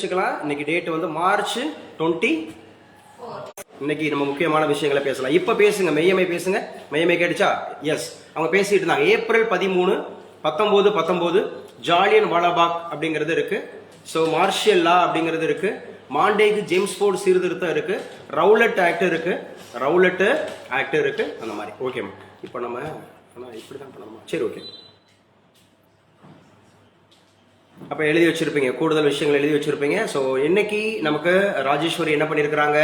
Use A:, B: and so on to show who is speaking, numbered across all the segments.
A: இன்னைக்கு டேட் வந்து மார்ச் 20. இன்னைக்கு நம்ம முக்கியமான விஷயங்களை பேசலாம். இப்ப பேசுங்க, மெய்யமை பேசுங்க. மெய்யமை கேட்டுச்சா? எஸ், அவங்க பேசிட்டு இருந்தாங்க. ஏப்ரல் 13, 19 ஜாலியன் வாலாபாக் அப்படிங்கிறது இருக்கு. ஸோ மார்ஷியல் லா அப்படிங்கிறது இருக்கு. மாண்டேக் ஜேம்ஸ் போர்ட் சீர்திருத்தம் இருக்கு. ரவுலட் ஆக்ட் இருக்கு. அந்த மாதிரி. ஓகேம்மா, இப்போ நம்ம இப்படிதான் பண்ணணுமா? சரி, ஓகே. அப்போ எழுதி வச்சிருப்பீங்க, கூடுதல் விஷயங்கள் எழுதி வச்சிருப்பீங்க. ஸோ இன்னைக்கு நமக்கு ராஜேஸ்வரி என்ன பண்ணியிருக்கிறாங்க,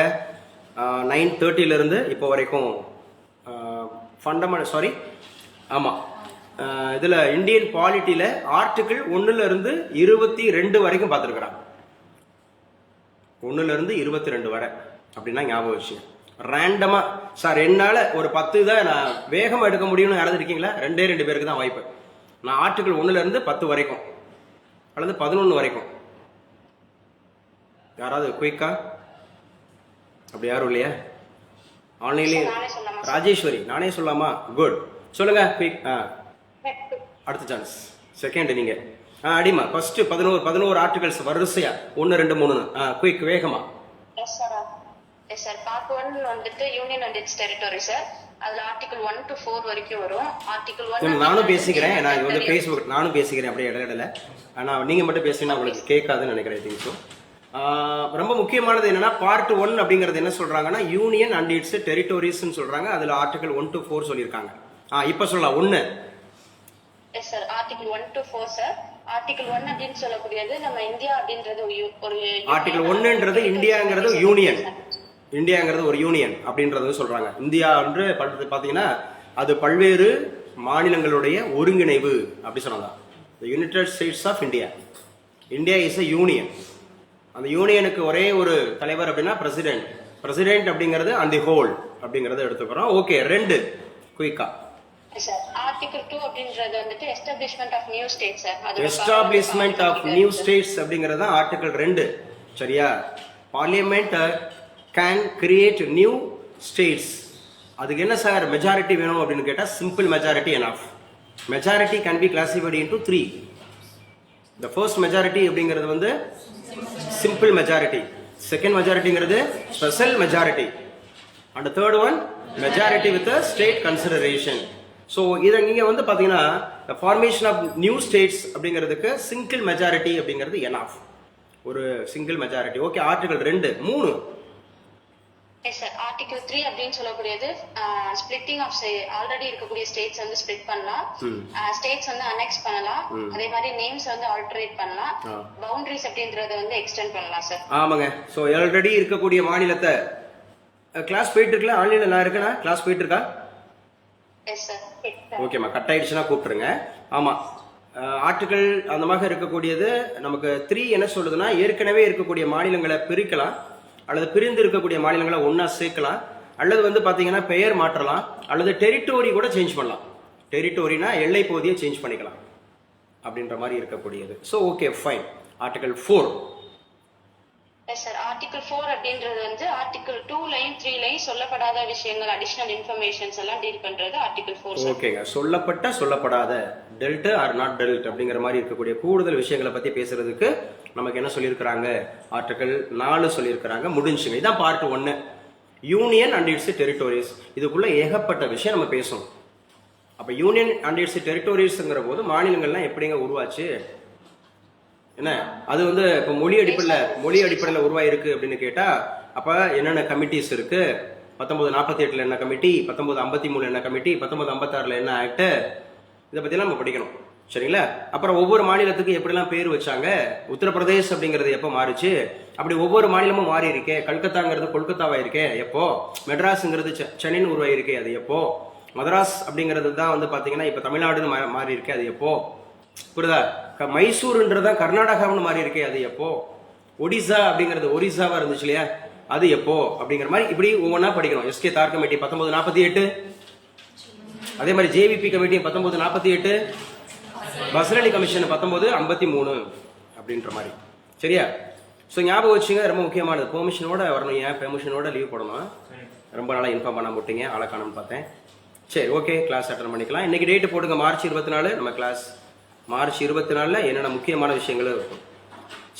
A: 9:30 இப்போ வரைக்கும் ஆமாம், இதில் இந்தியன் பாலிட்டியில் ஆர்டிகிள் 1 22 வரைக்கும் பார்த்துருக்குறாங்க. 1 22 வரை அப்படின்னா ஞாபகம் வச்சு ரேண்டமாக சார் என்னால் ஒரு 10 தான் நான் வேகமாக எடுக்க முடியும்னு யாராவது இருக்கீங்களா? 2 பேருக்கு தான் வாய்ப்பு. நான் ஆர்டிகிள் 1 10 வரைக்கும் அல்லது 11 வரைக்கும். யாராவது குயிக்கா? அப்படி யாரும் இல்லையா? ஆன்லைன்லயே ராஜேஸ்வரி நானே சொல்லாமா? குட், சொல்லுங்க குயிக். அடுத்த சான்ஸ், செகண்ட் நீங்க. அடிமா ஃபர்ஸ்ட் 11 ஆர்டிகல்ஸ் வரிசையா 1 2 3 குயிக் வேகமா.
B: Yes sir. பார்ட் 1 வந்துட்டு union and it's territory sir. அதுல ஆர்டிகல் 1 to 4 வரைக்கும் வரும். ஆர்டிகல் 1
A: நானும் பேசிக்கிறேன். நான் இது வந்து ஃபேஸ்புக் நானும் பேசிக்கிறேன் அப்படியே இடத்துல. ஆனா நீங்க மட்டும் பேசினா உங்களுக்கு கேட்காதுன்னு நினைக்கிறேன். ரொம்ப முக்கியமானது என்னன்னா பார்ட் 1 அப்படிங்கிறது என்ன சொல்றாங்கன்னா யூனியன் அண்ட் இட்ஸ் டெரிட்டோரிஸ் சொல்றாங்க. அதுல ஆர்டிகல் 1 to 4 சொல்லியிருக்காங்க. இப்ப சொல்லலாம் 1.
B: Yes sir, article 1 to 4 sir. Article 1 அப்படின்னு சொல்லக்கூடியது நம்ம இந்தியா அப்படின்றது ஒரு
A: ஆர்டிகல் 1ன்றது இந்தியாங்கிறது யுனியன். இந்தியாங்கிறது ஒரு யூனியன் அப்படின்றது சொல்றாங்க. இந்தியா என்று பாத்தீங்கன்னா அது பல்வேறு மாநிலங்களுடைய ஒருங்கிணைவு அப்படி சொன்னாங்க. United States of India. India is a union. அந்த யூனியனுக்கு ஒரே ஒரு தலைவர் அப்படின்னா பிரசிடென்ட் அப்படிங்கிறது அந்த ஹோல் அப்படிங்கறத எடுத்துக்கிறோம். ஓகே, 2 குயிக்கா.
B: ஆர்டிகல் 2 அப்படின்றது வந்துட்டு establishment of new states sir.
A: Establishment of new states அப்படிங்கறது தான் ஆர்டிகல் 2. சரியா? Parliament can create new states. அதுக்கு என்ன சார் மெஜாரிட்டி வேணும் அப்படின்னு கேட்டா simple majority enough. Majority can be classified into 3. The first majority அப்படிங்கிறது வந்து சிம்பிள் மெஜாரிட்டி, செகண்ட் மெஜாரிட்டிங்கிறது special majority, and third one majority with state consideration. So இதை நீங்க வந்து பாத்தீங்கன்னா ஃபார்மேஷன் ஆஃப் நியூ ஸ்டேட்ஸ் அப்படிங்கிறதுக்கு சிங்கிள் மெஜாரிட்டி அப்படிங்கிறது எனஃப். ஒரு single majority. Okay, article 2 3.
B: Yes sir, article 3 அப்படின்னு சொல்லக்கூடியது ஸ்பிளிட்டிங் ஆஃப் ஆல்ரெடி இருக்கக்கூடிய ஸ்டேட்ஸ் வந்து ஸ்பிளிட் பண்ணலாம், ஸ்டேட்ஸ் வந்து அனெக்ஸ் பண்ணலாம், அதே மாதிரி நேம்ஸ் வந்து ஆல்டரேட் பண்ணலாம், பவுண்டரிஸ் அப்படின்றத வந்து எக்ஸ்டெண்ட் பண்ணலாம் சார்.
A: ஆமாங்க. ஸோ ஆல்ரெடி இருக்கக்கூடிய மாநிலத்தை கிளாஸ் போயிட்டு இருக்குல்ல, ஆன்லைன்ல நான் இருக்கேனா? கிளாஸ் போயிட்டு இருக்கா?
B: Yes sir.
A: ஓகேம்மா, கட் ஆயிடுச்சுன்னா கூப்பிட்டுருங்க. ஆமா, ஆர்டிகல் அந்த மாதிரி இருக்கக்கூடியது நமக்கு 3 என்ன சொல்லுதுன்னா ஏற்கனவே இருக்கக்கூடிய மாநிலங்களை பிரிக்கலாம், அல்லது பிரிந்து இருக்கக்கூடிய மாநிலங்களை ஒன்னா சேர்க்கலாம், அல்லது வந்து பாத்தீங்கன்னா பெயர் மாற்றலாம், அல்லது டெரிட்டோரி கூட சேஞ்ச் பண்ணலாம். டெரிட்டோரினா எல்லை பகுதியை சேஞ்ச் பண்ணிக்கலாம் அப்படின்ற மாதிரி இருக்கக்கூடியது. So okay, fine. Article 4.
B: Yes sir, article 4 அப்படின்றது வந்து ஆர்டிகல் 2லையும் 3லையும் சொல்லப்படாத விஷயங்கள், அடிஷனல் இன்ஃபர்மேஷன்ஸ் எல்லாம் டீல் பண்றது ஆர்டிகல் 4 சார்.
A: ஓகேங்க, சொல்லப்படாத டெல்ட் ஆர் நாட் டெல்ட் அப்படிங்கிற மாதிரி இருக்கக்கூடிய கூடுதல் விஷயங்களை பத்தி பேசுறதுக்கு நமக்கு என்ன சொல்லியிருக்கிறாங்க, ஆர்டிகல் 4 சொல்லியிருக்கிறாங்க. முடிஞ்சுங்க. இதான் part 1, union and it's territories. இதுக்குள்ள ஏகப்பட்ட விஷயம் நம்ம பேசணும். அப்ப யூனியன் அண்ட் இட்ஸ் டெரிட்டோரிஸ்ங்கிற போது மாநிலங்கள்லாம் எப்படிங்க உருவாச்சு, என்ன அது வந்து இப்போ மொழி அடிப்படையில் உருவாயிருக்கு அப்படின்னு கேட்டா அப்ப என்னென்ன கமிட்டிஸ் இருக்கு, 1948 என்ன கமிட்டி, 1953 என்ன கமிட்டி, 1956 என்ன ஆக்ட், இதை பத்திலாம் நம்ம படிக்கணும். சரிங்களா? அப்புறம் ஒவ்வொரு மாநிலத்துக்கு எப்படிலாம் பேர் வச்சாங்க, உத்தரப்பிரதேஷ் அப்படிங்கிறது எப்போ மாறுச்சு, அப்படி ஒவ்வொரு மாநிலமும் மாறி இருக்கே, கல்கத்தாங்கிறது கொல்கத்தாவா இருக்கே எப்போ, மெட்ராஸ்ங்கிறது சென்னைன்னு உருவாயிருக்கே அது எப்போ, மதராஸ் அப்படிங்கிறது தான் வந்து பாத்தீங்கன்னா இப்ப தமிழ்நாடுன்னு மாறி இருக்கே அது எப்போ, புரியுதா, மைசூர்ன்றதான் கர்நாடகான்னு மாறி இருக்கே அது எப்போ, ஒடிசா அப்படிங்கிறது ஒரிசாவா இருந்துச்சு இல்லையா அது எப்போ அப்படிங்கிற மாதிரி இப்படி ஒவ்வொன்றா படிக்கணும். எஸ்கே தார் கமிட்டி 1948, அதே மாதிரி ஜேவிபி கமிட்டி 1948, பஸ்ரலி கமிஷன் 1953 அப்படின்ற மாதிரி. சரியா? ஸோ ஞாபகம் வச்சுங்க, ரொம்ப முக்கியமானது. பெர்மிஷனோட வரணும். ஏன் பெர்மிஷனோட லீவ் போடணும்? ரொம்ப நாளாக இன்ஃபார்ம் பண்ண போட்டீங்க, ஆளை காணும்னு பார்த்தேன். சரி, ஓகே, கிளாஸ் அட்டன் பண்ணிக்கலாம். இன்னைக்கு டேட்டு போடுங்க, மார்ச் 24 நம்ம கிளாஸ். மார்ச் 24 என்னென்ன முக்கியமான விஷயங்களும் இருக்கும்.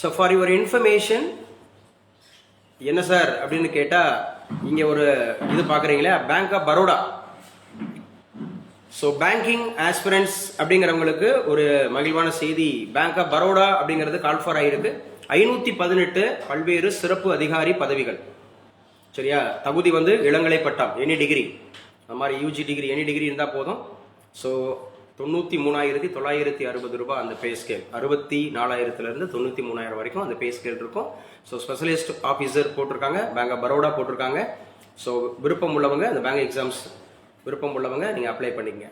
A: ஸோ ஃபார் யுவர் இன்ஃபர்மேஷன், என்ன சார் அப்படின்னு கேட்டா, இங்க ஒரு இது பாக்குறீங்களா, bank of Baroda. So banking aspirants அப்படிங்கிறவங்களுக்கு ஒரு மகிழ்வான செய்தி. பேங்க் ஆஃப் பரோடா அப்படிங்கிறது கால் ஃபார் ஆயிருக்கு. 518 பல்வேறு சிறப்பு அதிகாரி பதவிகள். சரியா? தகுதி வந்து இளங்கலை பட்டம், எனி டிகிரி, அந்த மாதிரி யூஜி டிகிரி, எனி டிகிரி இருந்தால் போதும். ஸோ 93,960 ரூபாய் அந்த பே ஸ்கேல். 64,000 93,000 வரைக்கும் அந்த பே ஸ்கேல் இருக்கும். ஸோ ஸ்பெஷலிஸ்ட் ஆஃபீஸர் போட்டிருக்காங்க, பேங்க் ஆஃப் பரோடா போட்டிருக்காங்க. ஸோ விருப்பம் உள்ளவங்க, அந்த பேங்க் எக்ஸாம்ஸ் விருப்பம் உள்ளவங்க நீங்கள் அப்ளை பண்ணிக்கங்க.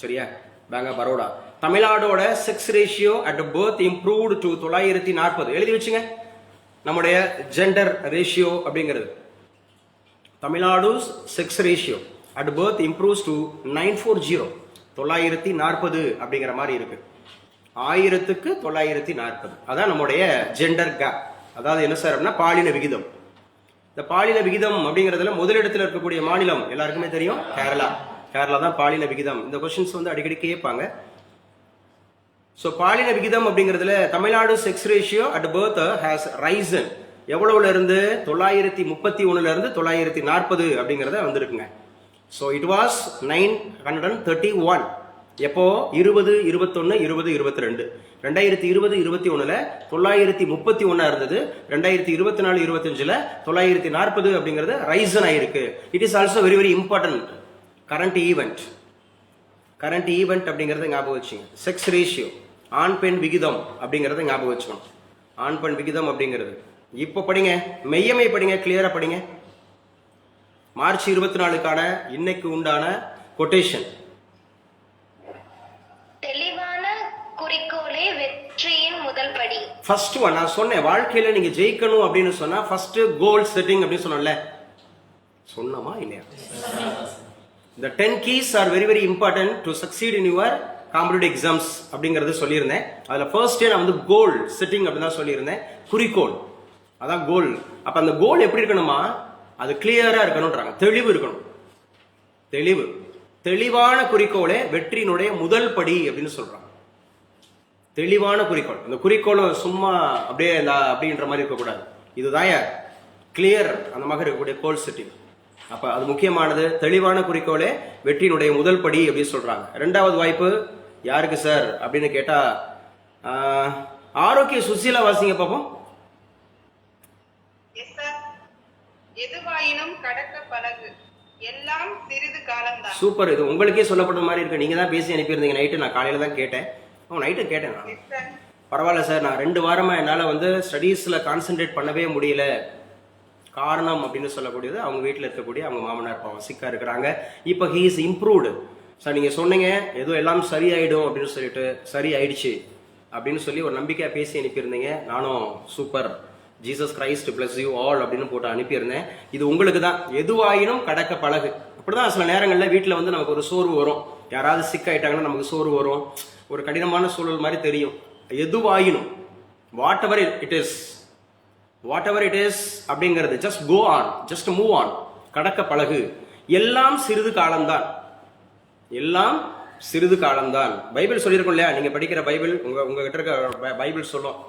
A: சரியா? Bank of Baroda. தமிழ்நாடோட sex ratio at birth improved to 940. எழுதி வச்சுங்க நம்முடைய ஜெண்டர் ரேஷியோ அப்படிங்கிறது. Tamil Nadu sex ratio at birth improves to 940. 940 அப்படிங்கிற மாதிரி இருக்கு. 1000க்கு 940. அதான் நம்முடைய ஜெண்டர் கேப். அதாவது என்ன சார் அப்படின்னா பாலின விகிதம். இந்த பாலின விகிதம் அப்படிங்கிறதுல முதலிடத்தில் இருக்கக்கூடிய மாநிலம் எல்லாருக்குமே தெரியும், கேரளா. கேரளா தான் பாலின விகிதம். இந்த கொஸ்டின்ஸ் வந்து அடிக்கடி கேட்பாங்க. ஸோ பாலின விகிதம் அப்படிங்கிறதுல Tamil Nadu sex ratio at birth has risen. எவ்வளவுல இருந்து? 931 இருந்து 940 அப்படிங்கிறத வந்திருக்குங்க. So it was 931. எப்போ? 20, 21, 20, 22. 2020, 21ல 931 இருந்தது. 2024, 25ல 940 அப்படிங்கிறது ரைசன் ஆயிருக்கு. It is also very very important current event. Current event அப்படிங்கறத ஞாபகம் வச்சுங்க. செக்ஸ் ரேஷியோ, ஆண் பெண் விகிதம் அப்படிங்கறத ஞாபகம் வச்சுக்கணும். ஆண் பெண் விகிதம் அப்படிங்கிறது இப்போ படிங்க, மெய்யமை படிங்க, கிளியரா படிங்க. மார்ச் 24க்கான இன்னைக்கு உண்டான கொட்டேஷன்.
B: தெளிவான குறிக்கோளே வெற்றியின் முதல் படி.
A: ஃபர்ஸ்ட் ஒன் நான் சொன்னேன், வாழ்க்கையில நீங்க ஜெயிக்கணும் அப்படின்னு சொன்னா ஃபர்ஸ்ட் கோல் செட்டிங் அப்படின்னு சொன்னோம்ல, சொன்னமா இல்லையா? The 10 keys are very very important to succeed in your competitive exams அப்படிங்கறது சொல்லியிருந்தேன். அதுல ஃபர்ஸ்டே நான் வந்து கோல் செட்டிங் அப்படின்னு தான் சொல்லியிருந்தேன். குறிக்கோள், அதான் கோல். அப்ப அந்த கோல் எப்படி இருக்கணுமா? அது கிளியரா இருக்கணும்ன்றாங்க, தெளிவு இருக்கணும். தெளிவு, தெளிவான குறிக்கோளே வெற்றியினுடைய முதல் படி அப்படின்னு சொல்றாங்க. தெளிவான குறிக்கோள். அந்த குறிக்கோள் சும்மா அப்படியே அப்படின்ற மாதிரி இருக்கக்கூடாது. இதுதான் கிளியர், அந்த மாதிரி இருக்கக்கூடிய கோல் செட்டிங். அப்ப அது முக்கியமானது. தெளிவான குறிக்கோளே வெற்றியினுடைய முதல் படி அப்படின்னு சொல்றாங்க. இரண்டாவது வாய்ப்பு யாருக்கு சார் அப்படின்னு கேட்டா, ஆரோக்கிய சுசீலா வாசிங்க பாப்போம்.
C: எதுவாயினும் கடக்க பழகு, எல்லாம் சிறிது காலம்தான்.
A: சூப்பர். இது உங்களுக்கே சொல்லப்பட்ட மாதிரி இருக்கு. நீங்க தான் பேசி அனுப்பியிருந்தீங்க நைட்டு. நான் காலையில தான் கேட்டேன். நைட்டு கேட்டேன் நான். பரவாயில்ல சார், நான் 2 வாரமா என்னால வந்து ஸ்டடீஸ்ல கான்சென்ட்ரேட் பண்ணவே முடியல. காரணம் அப்படின்னு சொல்லக்கூடியது அவங்க வீட்டில் இருக்கக்கூடிய அவங்க மாமனார் பாவம் சிக்கா இருக்கிறாங்க. இப்போ ஹீ இஸ் இம்ப்ரூவ்டு. சார் நீங்க சொன்னீங்க ஏதோ எல்லாம் சரியாயிடும் அப்படின்னு சொல்லிட்டு, சரி ஆயிடுச்சு அப்படின்னு சொல்லி ஒரு நம்பிக்கையா பேசி அனுப்பியிருந்தீங்க. நானும் super, Jesus Christ bless you all அப்படின்னு போட்டு அனுப்பியிருந்தேன். இது உங்களுக்கு தான். எதுவாயினும் கடக்க பழகு. அப்படிதான் சில நேரங்களில் வீட்டில் வந்து நமக்கு ஒரு சோர்வு வரும். யாராவது சிக் ஆயிட்டாங்கன்னா நமக்கு சோர்வு வரும். ஒரு கடினமான சூழல் மாதிரி தெரியும். எதுவாயினும், whatever it is, whatever it is அப்படிங்கிறது just go on, just move on, கடக்க பழகு. எல்லாம் சிறிது காலம்தான், எல்லாம் சிறிது காலம்தான். பைபிள் சொல்லியிருக்கோம் இல்லையா? நீங்க படிக்கிற பைபிள், உங்ககிட்ட இருக்க பைபிள் சொல்லும்.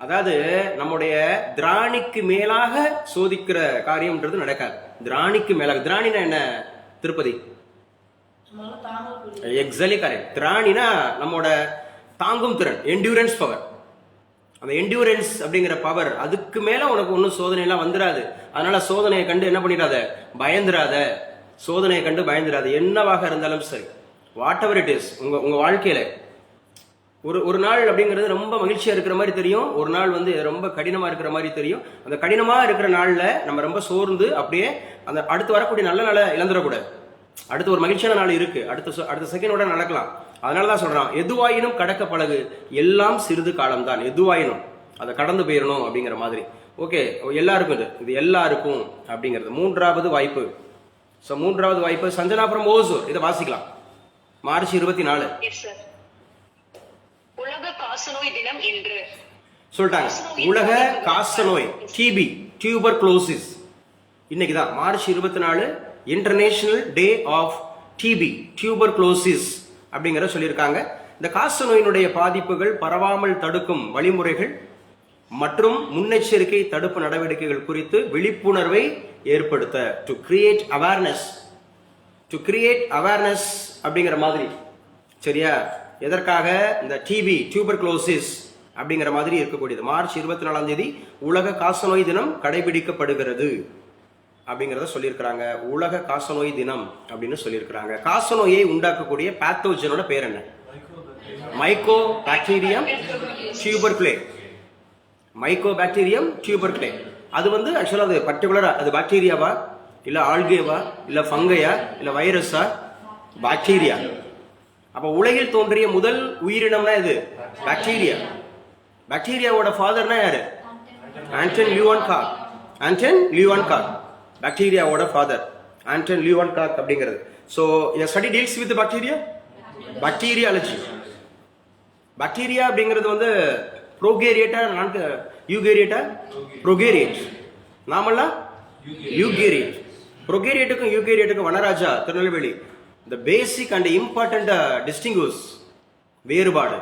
A: அதாவது நம்முடைய திராணிக்கு மேலாக சோதிக்கிற காரியம்ன்றது நடக்காது. திராணிக்கு மேலாக, திராணினா என்ன? திருப்பதி. Exactly correct. திராணினா நம்மோட தாங்கும் திறன், என்டியூரன்ஸ் பவர். அந்த என்டியூரன்ஸ் அப்படிங்கிற பவர், அதுக்கு மேல உனக்கு ஒன்றும் சோதனை எல்லாம் வந்துடாது. அதனால சோதனையை கண்டு என்ன பண்ணிடாத, பயந்துராத. சோதனையை கண்டு பயந்துராது. என்னவாக இருந்தாலும் சரி, வாட் எவர் இட் இஸ், உங்க வாழ்க்கையில ஒரு நாள் அப்படிங்கிறது ரொம்ப மகிழ்ச்சியா இருக்கிற மாதிரி தெரியும், ஒரு நாள் வந்து ரொம்ப கடினமா இருக்கிற மாதிரி தெரியும். அந்த கடினமா இருக்கிற நாள்ல நம்ம ரொம்ப சோர்ந்து அப்படியே அந்த அடுத்து வரக்கூடிய நல்ல நாளை இழந்துடக்கூடாது. அடுத்து ஒரு மகிழ்ச்சியான நாள் இருக்கு, அடுத்த செகண்டோட நடக்கலாம். அதனாலதான் சொல்றான், எதுவாயினும் கடக்க பழகு, எல்லாம் சிறிது காலம்தான். எதுவாயினும் அதை கடந்து போயிடணும் அப்படிங்கிற மாதிரி. ஓகே, எல்லாருக்கும் இது எல்லாருக்கும் அப்படிங்கிறது. மூன்றாவது வாய்ப்பு. ஸோ மூன்றாவது வாய்ப்பு சஞ்சனா from ஓசூர். இதை வாசிக்கலாம். மார்ச் 24
B: உலக காசநோய் தினம் என்று
A: சொல்லிட்டாங்க. உலக காசநோய், டிபி, டியூபர்குலோசிஸ். இன்னைக்கு தான் March 24 international day of TB, tuberculosis அப்படிங்கிற சொல்லியிருக்காங்க. இந்த காச நோயினுடைய பாதிப்புகள் பரவாமல் தடுக்கும் வழிமுறைகள் மற்றும் முன்னெச்சரிக்கை தடுப்பு நடவடிக்கைகள் குறித்து விழிப்புணர்வை ஏற்படுத்த, டு கிரியேட் அவேர்னஸ், அப்படிங்கிற மாதிரி. சரியா? எதற்காக? இந்த டிபி, டியூபர்குலோசிஸ் அப்படிங்கிற மாதிரி இருக்கக்கூடியது. மார்ச் 24ஆம் தேதி உலக காசநோய் தினம் கடைபிடிக்கப்படுகிறது அப்படிங்கிறத சொல்லியிருக்கிறாங்க. உலக காசநோய் தினம் அப்படின்னு சொல்லியிருக்கிறாங்க. காசநோயை உண்டாக்கக்கூடிய பேத்தோஜனோட பேர் என்ன? மைக்கோ பாக்டீரியம் டியூபர்குலே. மைக்கோ பாக்டீரியம் டியூபர்குலே. அது வந்து ஆக்சுவலா அது பர்டிகுலரா அது பாக்டீரியாவா இல்ல ஆல்கேவா இல்ல ஃபங்கையா இல்ல வைரஸா? பாக்டீரியா. அப்ப உலகில் தோன்றிய முதல் உயிரினம்னா இது பாக்டீரியா. பாக்டீரியாவோட ஃபாதர்னா யாரு? ஆண்டன் லியூவான் காக். பாக்டீரியாவோட ஃபாதர் ஆண்டன் லியூவான் காக் அப்படிங்கிறது. So study deals with bacteria, bacteriology. Bacteria அப்படிங்கிறது வந்து ப்ரோகேரியேட்டா யூகேரியேட்டா? ப்ரோகேரியேட். நாமெல்லாம் யூகேரியேட். ப்ரோகேரியேட்டுக்கும் யூகேரியேட்டுக்கும் Vanaraja Tirunelveli the basic and important distinguish வேறுபாடு.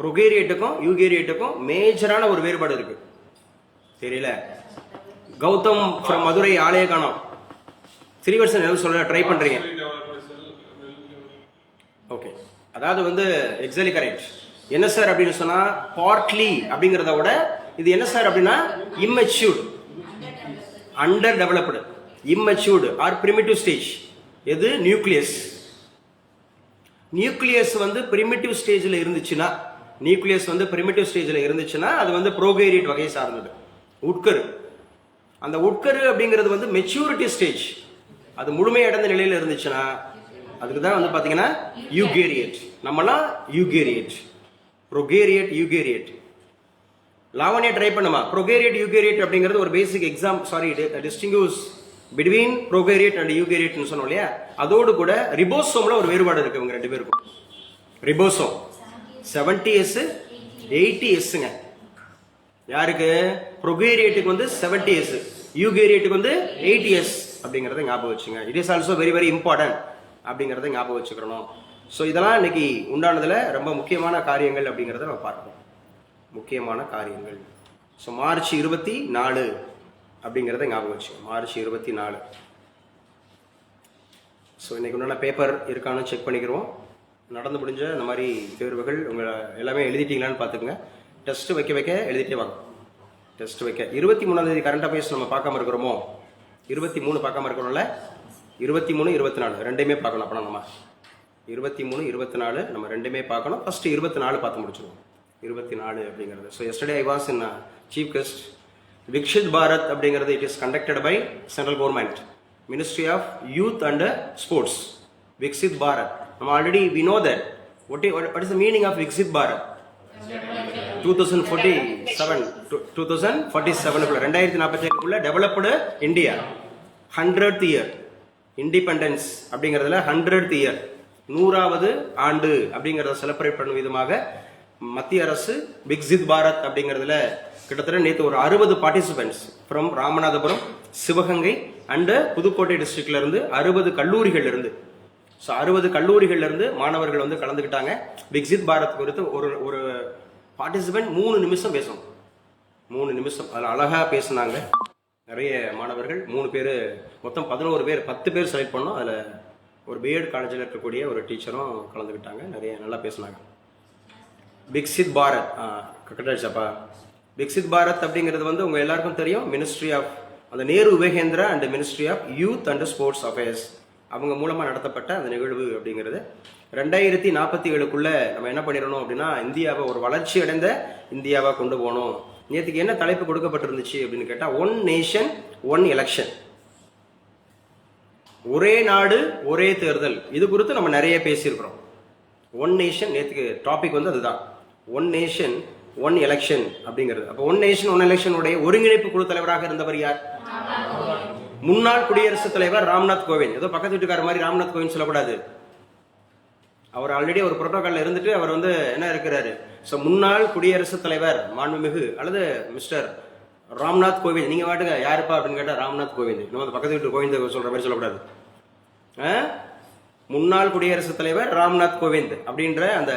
A: ப்ரோகேரியேட்டுக்கும் யூகேரியேட்டுக்கும் மேஜரான ஒரு வேறுபாடு இருக்கு. தெரியல? கௌதம் ஃப்ரம் மதுரை ஆலய காணோம். 3 வருஷம் எதாவது சொல்ல ட்ரை பண்றீங்க. ஓகே, அதாவது வந்து எக்ஸாக்ட்லி கரெக்ட். என்ன சார் அப்படின்னு சொன்னா பார்ட்லி அப்படிங்கிறத விட இது என்ன சார் அப்படின்னா immatured, underdeveloped, immatured or primitive stage. எது? நியூக்ளியஸ். நியூக்ளியஸ் வந்து பிரிமிட்டிவ் ஸ்டேஜில் இருந்துச்சுன்னா அது வந்து ப்ரோகேரியேட் வகையை சார்ந்தது. உட்கரு. அந்த உட்கரு அப்படிங்கிறது வந்து மெச்சூரிட்டி ஸ்டேஜ். அது முழுமையடைந்த நிலையில் இருந்துச்சுன்னா அதுக்கு தான் வந்து பாத்தீங்கன்னா யூகேரியேட். நம்மலாம் யூகேரியேட். ப்ரோகேரியேட், யூகேரியேட். லாவண்யா ட்ரை பண்ணுமா? ப்ரோகேரியேட் யூகேரியேட் அப்படிங்கிறது ஒரு பேசிக் எக்ஸாம். டிஸ்டிங்யூஸ் பிட்வீன் ப்ரோகேரியேட் அண்ட் யூகேரியேட்னு சொன்னோம் இல்லையா? அதோடு கூட ரிபோசோம்ல ஒரு வேறுபாடு இருக்கு இவங்க 2 பேருக்கும். Ribosome 70s 80sங்க. யாருக்கு? ப்ரோகேரியேட்டுக்கு வந்து 70s, யூகேரியேட்டுக்கு வந்து 80s அப்படிங்கறத ஞாபகம் வச்சுங்க. It is also very very important அப்படிங்கறத ஞாபகம் வச்சுக்கணும். ஸோ இதெல்லாம் இன்னைக்கு உண்டானதுல ரொம்ப முக்கியமான காரியங்கள் அப்படிங்கறத நம்ம பார்ப்போம். முக்கியமான காரியங்கள். ஸோ மார்ச் 24 அப்படிங்கிறத ஞாபகம் வச்சு. மார்ச் 24. ஸோ இன்னைக்கு உண்டான பேப்பர் இருக்கான்னு செக் பண்ணிக்கிறோம். நடந்து முடிஞ்ச இந்த மாதிரி தேர்வுகள் உங்களை எல்லாமே எழுதிட்டீங்களான்னு பார்த்துக்குங்க. டெஸ்ட் வைக்க எழுதிட்டே வாங்க. டெஸ்ட் வைக்க 23ஆம் தேதி கரண்ட் அஃபேர்ஸ் நம்ம பார்க்காம இருக்கிறோமோ? 23 பார்க்காம இருக்கிறோம்ல? 23, 24 ரெண்டுமே பார்க்கணும். அப்போ நம்ம 23, 24 நம்ம ரெண்டுமே பார்க்கணும். ஃபர்ஸ்ட் 24 பார்த்து முடிச்சிடுவோம். 24 அப்படிங்கிறது. So yesterday I was in chief guest. Viksit Bharat அப்படிங்கிறது it is conducted by central government, ministry of youth and sports. Viksit Bharat நம்ம already we know that. What is the meaning of Viksit Bharat? 2047 developed India 100th year independence அப்படிங்கிறதுல 100th year 100வது ஆண்டு அப்படிங்கிறத celebrate பண்ணும் விதமாக மத்திய அரசு விக்ஷித் பாரத் அப்படிங்கிறதுல கிட்டத்தட்ட நேற்று ஒரு 60 participants from Ramanathapuram, Sivaganga and Pudukkottai டிஸ்ட்ரிக்ட்ல இருந்து 60 கல்லூரிகள் இருந்து, ஸோ 60 கல்லூரிகள்ல இருந்து மாணவர்கள் வந்து கலந்துக்கிட்டாங்க. விக்ஷித் பாரத் குறித்து ஒரு பார்ட்டிசிபென்ட் 3 நிமிஷம் பேசணும். 3 நிமிஷம் அதில் அழகா பேசினாங்க நிறைய மாணவர்கள். 3 பேர் மொத்தம் 11 பேர், 10 பேர் செலக்ட் பண்ணோம். அதில் ஒரு பிஎட் காலேஜில் இருக்கக்கூடிய ஒரு டீச்சரும் கலந்துக்கிட்டாங்க. நிறைய நல்லா பேசினாங்க. விக்ஷித் பாரத் கட்டாச்சப்பா. விக்ஷித் பாரத் அப்படிங்கிறது வந்து உங்க எல்லாருக்கும் தெரியும். மினிஸ்ட்ரி ஆஃப் அந்த நேரு விவேகேந்திரா and ministry of youth and sports affairs அவங்க மூலமா நடத்தப்பட்ட அந்த நிகழ்வு அப்படிங்கிறது 2047க்குள்ள நம்ம என்ன பண்ணிடணும் அப்படின்னா இந்தியாவை ஒரு வளர்ச்சி அடைந்த இந்தியாவா கொண்டு போகணும். நேற்றுக்கு என்ன தலைப்பு கொடுக்கப்பட்டிருந்துச்சு அப்படின்னு கேட்டா, 1 நேஷன் 1 எலெக்ஷன், ஒரே நாடு ஒரே தேர்தல். இது குறித்து நம்ம நிறைய பேசியிருக்கிறோம். 1 நேஷன் நேற்றுக்கு டாபிக் வந்து அதுதான், 1 நேஷன் 1 எலெக்ஷன் அப்படிங்கிறது. அப்போ 1 நேஷன் 1 எலெக்ஷன் உடைய ஒருங்கிணைப்பு குழு தலைவராக இருந்தவர் யார்? முன்னாள் குடியரசுத் தலைவர் ராம்நாத் கோவிந்த். ஏதோ பக்கத்து வீட்டுக்கார மாதிரி ராம்நாத் கோவிந்த் சொல்லக்கூடாது. அவர் ஆல்ரெடி ஒரு புரோட்டோகால்ல இருந்துட்டு அவர் வந்து என்ன இருக்கிறாரு. ஸோ முன்னாள் குடியரசுத் தலைவர் மாண்புமிகு அல்லது மிஸ்டர் ராம்நாத் கோவிந்த். நீங்க வாட்டுங்க யாருப்பா அப்படின்னு கேட்டா ராம்நாத் கோவிந்த். நம்ம பக்கத்து வீட்டு கோவிந்த் சொல்ற மாதிரி சொல்லக்கூடாது. முன்னாள் குடியரசுத் தலைவர் ராம்நாத் கோவிந்த் அப்படின்ற அந்த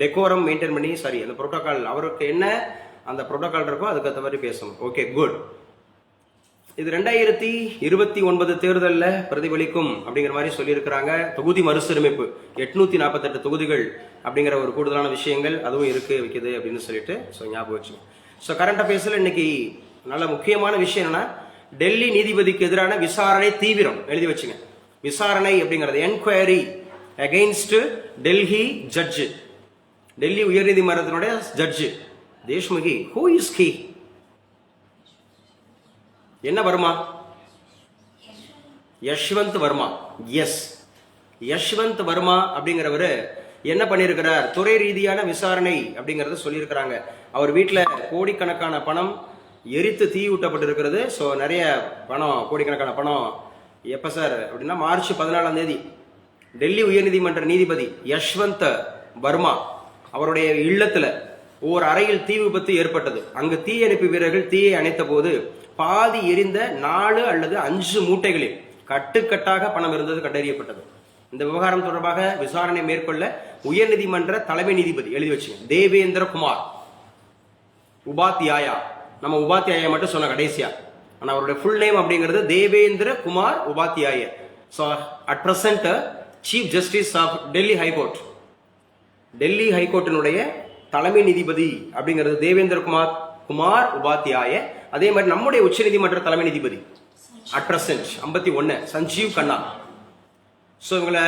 A: டெக்கோரம் மெயின்டைன் பண்ணி அந்த புரோட்டோகால் அவருக்கு என்ன அந்த புரோட்டோகால் இருக்கோ அதுக்கேற்ற மாதிரி பேசணும். Okay, good. இது 2029 தேர்தலில் பிரதிபலிக்கும் அப்படிங்கிற மாதிரி சொல்லியிருக்கிறாங்க. தொகுதி மறுசீரமைப்பு 848 தொகுதிகள் அப்படிங்கிற ஒரு கூடுதலான விஷயங்கள் அதுவும் வைக்குது அப்படின்னு சொல்லிட்டு ஞாபகம் வச்சுக்கோங்க. ஸோ கரண்ட் அஃபேர்ஸில் இன்னைக்கு நல்ல முக்கியமான விஷயம் என்னன்னா, டெல்லி நீதிபதிக்கு எதிரான விசாரணை தீவிரம். எழுதி வச்சுங்க. விசாரணை அப்படிங்கிறது enquiry against Delhi judge, Delhi உயர்நீதிமன்றத்தினுடைய ஜட்ஜு தேஷ்முகி. Who is he? என்ன வர்மா? யஷ்வந்த் வர்மா. எஸ், யஷ்வந்த் வர்மா அப்படிங்கிறவரு என்ன பண்ணியிருக்கிறார்? துறை ரீதியான விசாரணை அப்படிங்கறத சொல்லியிருக்கிறாங்க. அவர் வீட்டில் கோடிக்கணக்கான பணம் எரித்து தீயூட்டப்பட்டிருக்கிறது. ஸோ நிறைய பணம், கோடிக்கணக்கான பணம். எப்ப சார் அப்படின்னா மார்ச் 14ஆம் தேதி டெல்லி உயர்நீதிமன்ற நீதிபதி யஷ்வந்த் வர்மா அவருடைய இல்லத்துல ஓர் அறையில் தீ விபத்து ஏற்பட்டது. அங்கு தீயணைப்பு வீரர்கள் தீயை அணைத்த போது பாதி எரிந்த 4 அல்லது 5 மூட்டைகளில் கட்டுக்கட்டாக பணம் இருந்தது கண்டறியப்பட்டது. இந்த விவகாரம் தொடர்பாக விசாரணை மேற்கொள்ள உயர்நீதிமன்ற தலைமை நீதிபதி, எழுதி வச்சுங்க, தேவேந்திர குமார் உபாத்யாயா. நம்ம உபாத்யாயா மட்டும் சொன்ன கடைசியா, ஆனா அவருடைய ஃபுல் நேம் அப்படிங்கிறது Devendra Kumar Upadhyaya. So at present chief justice of Delhi high court, Delhi ஹைகோர்ட்டினுடைய தலைமை நீதிபதி அப்படிங்கிறது தேவேந்திர குமார் உபாத்யாய. அதே மாதிரி நம்முடைய உச்ச நீதிமன்ற தலைமை நீதிபதி at present 51 Sanjiv Khanna. So இவங்களை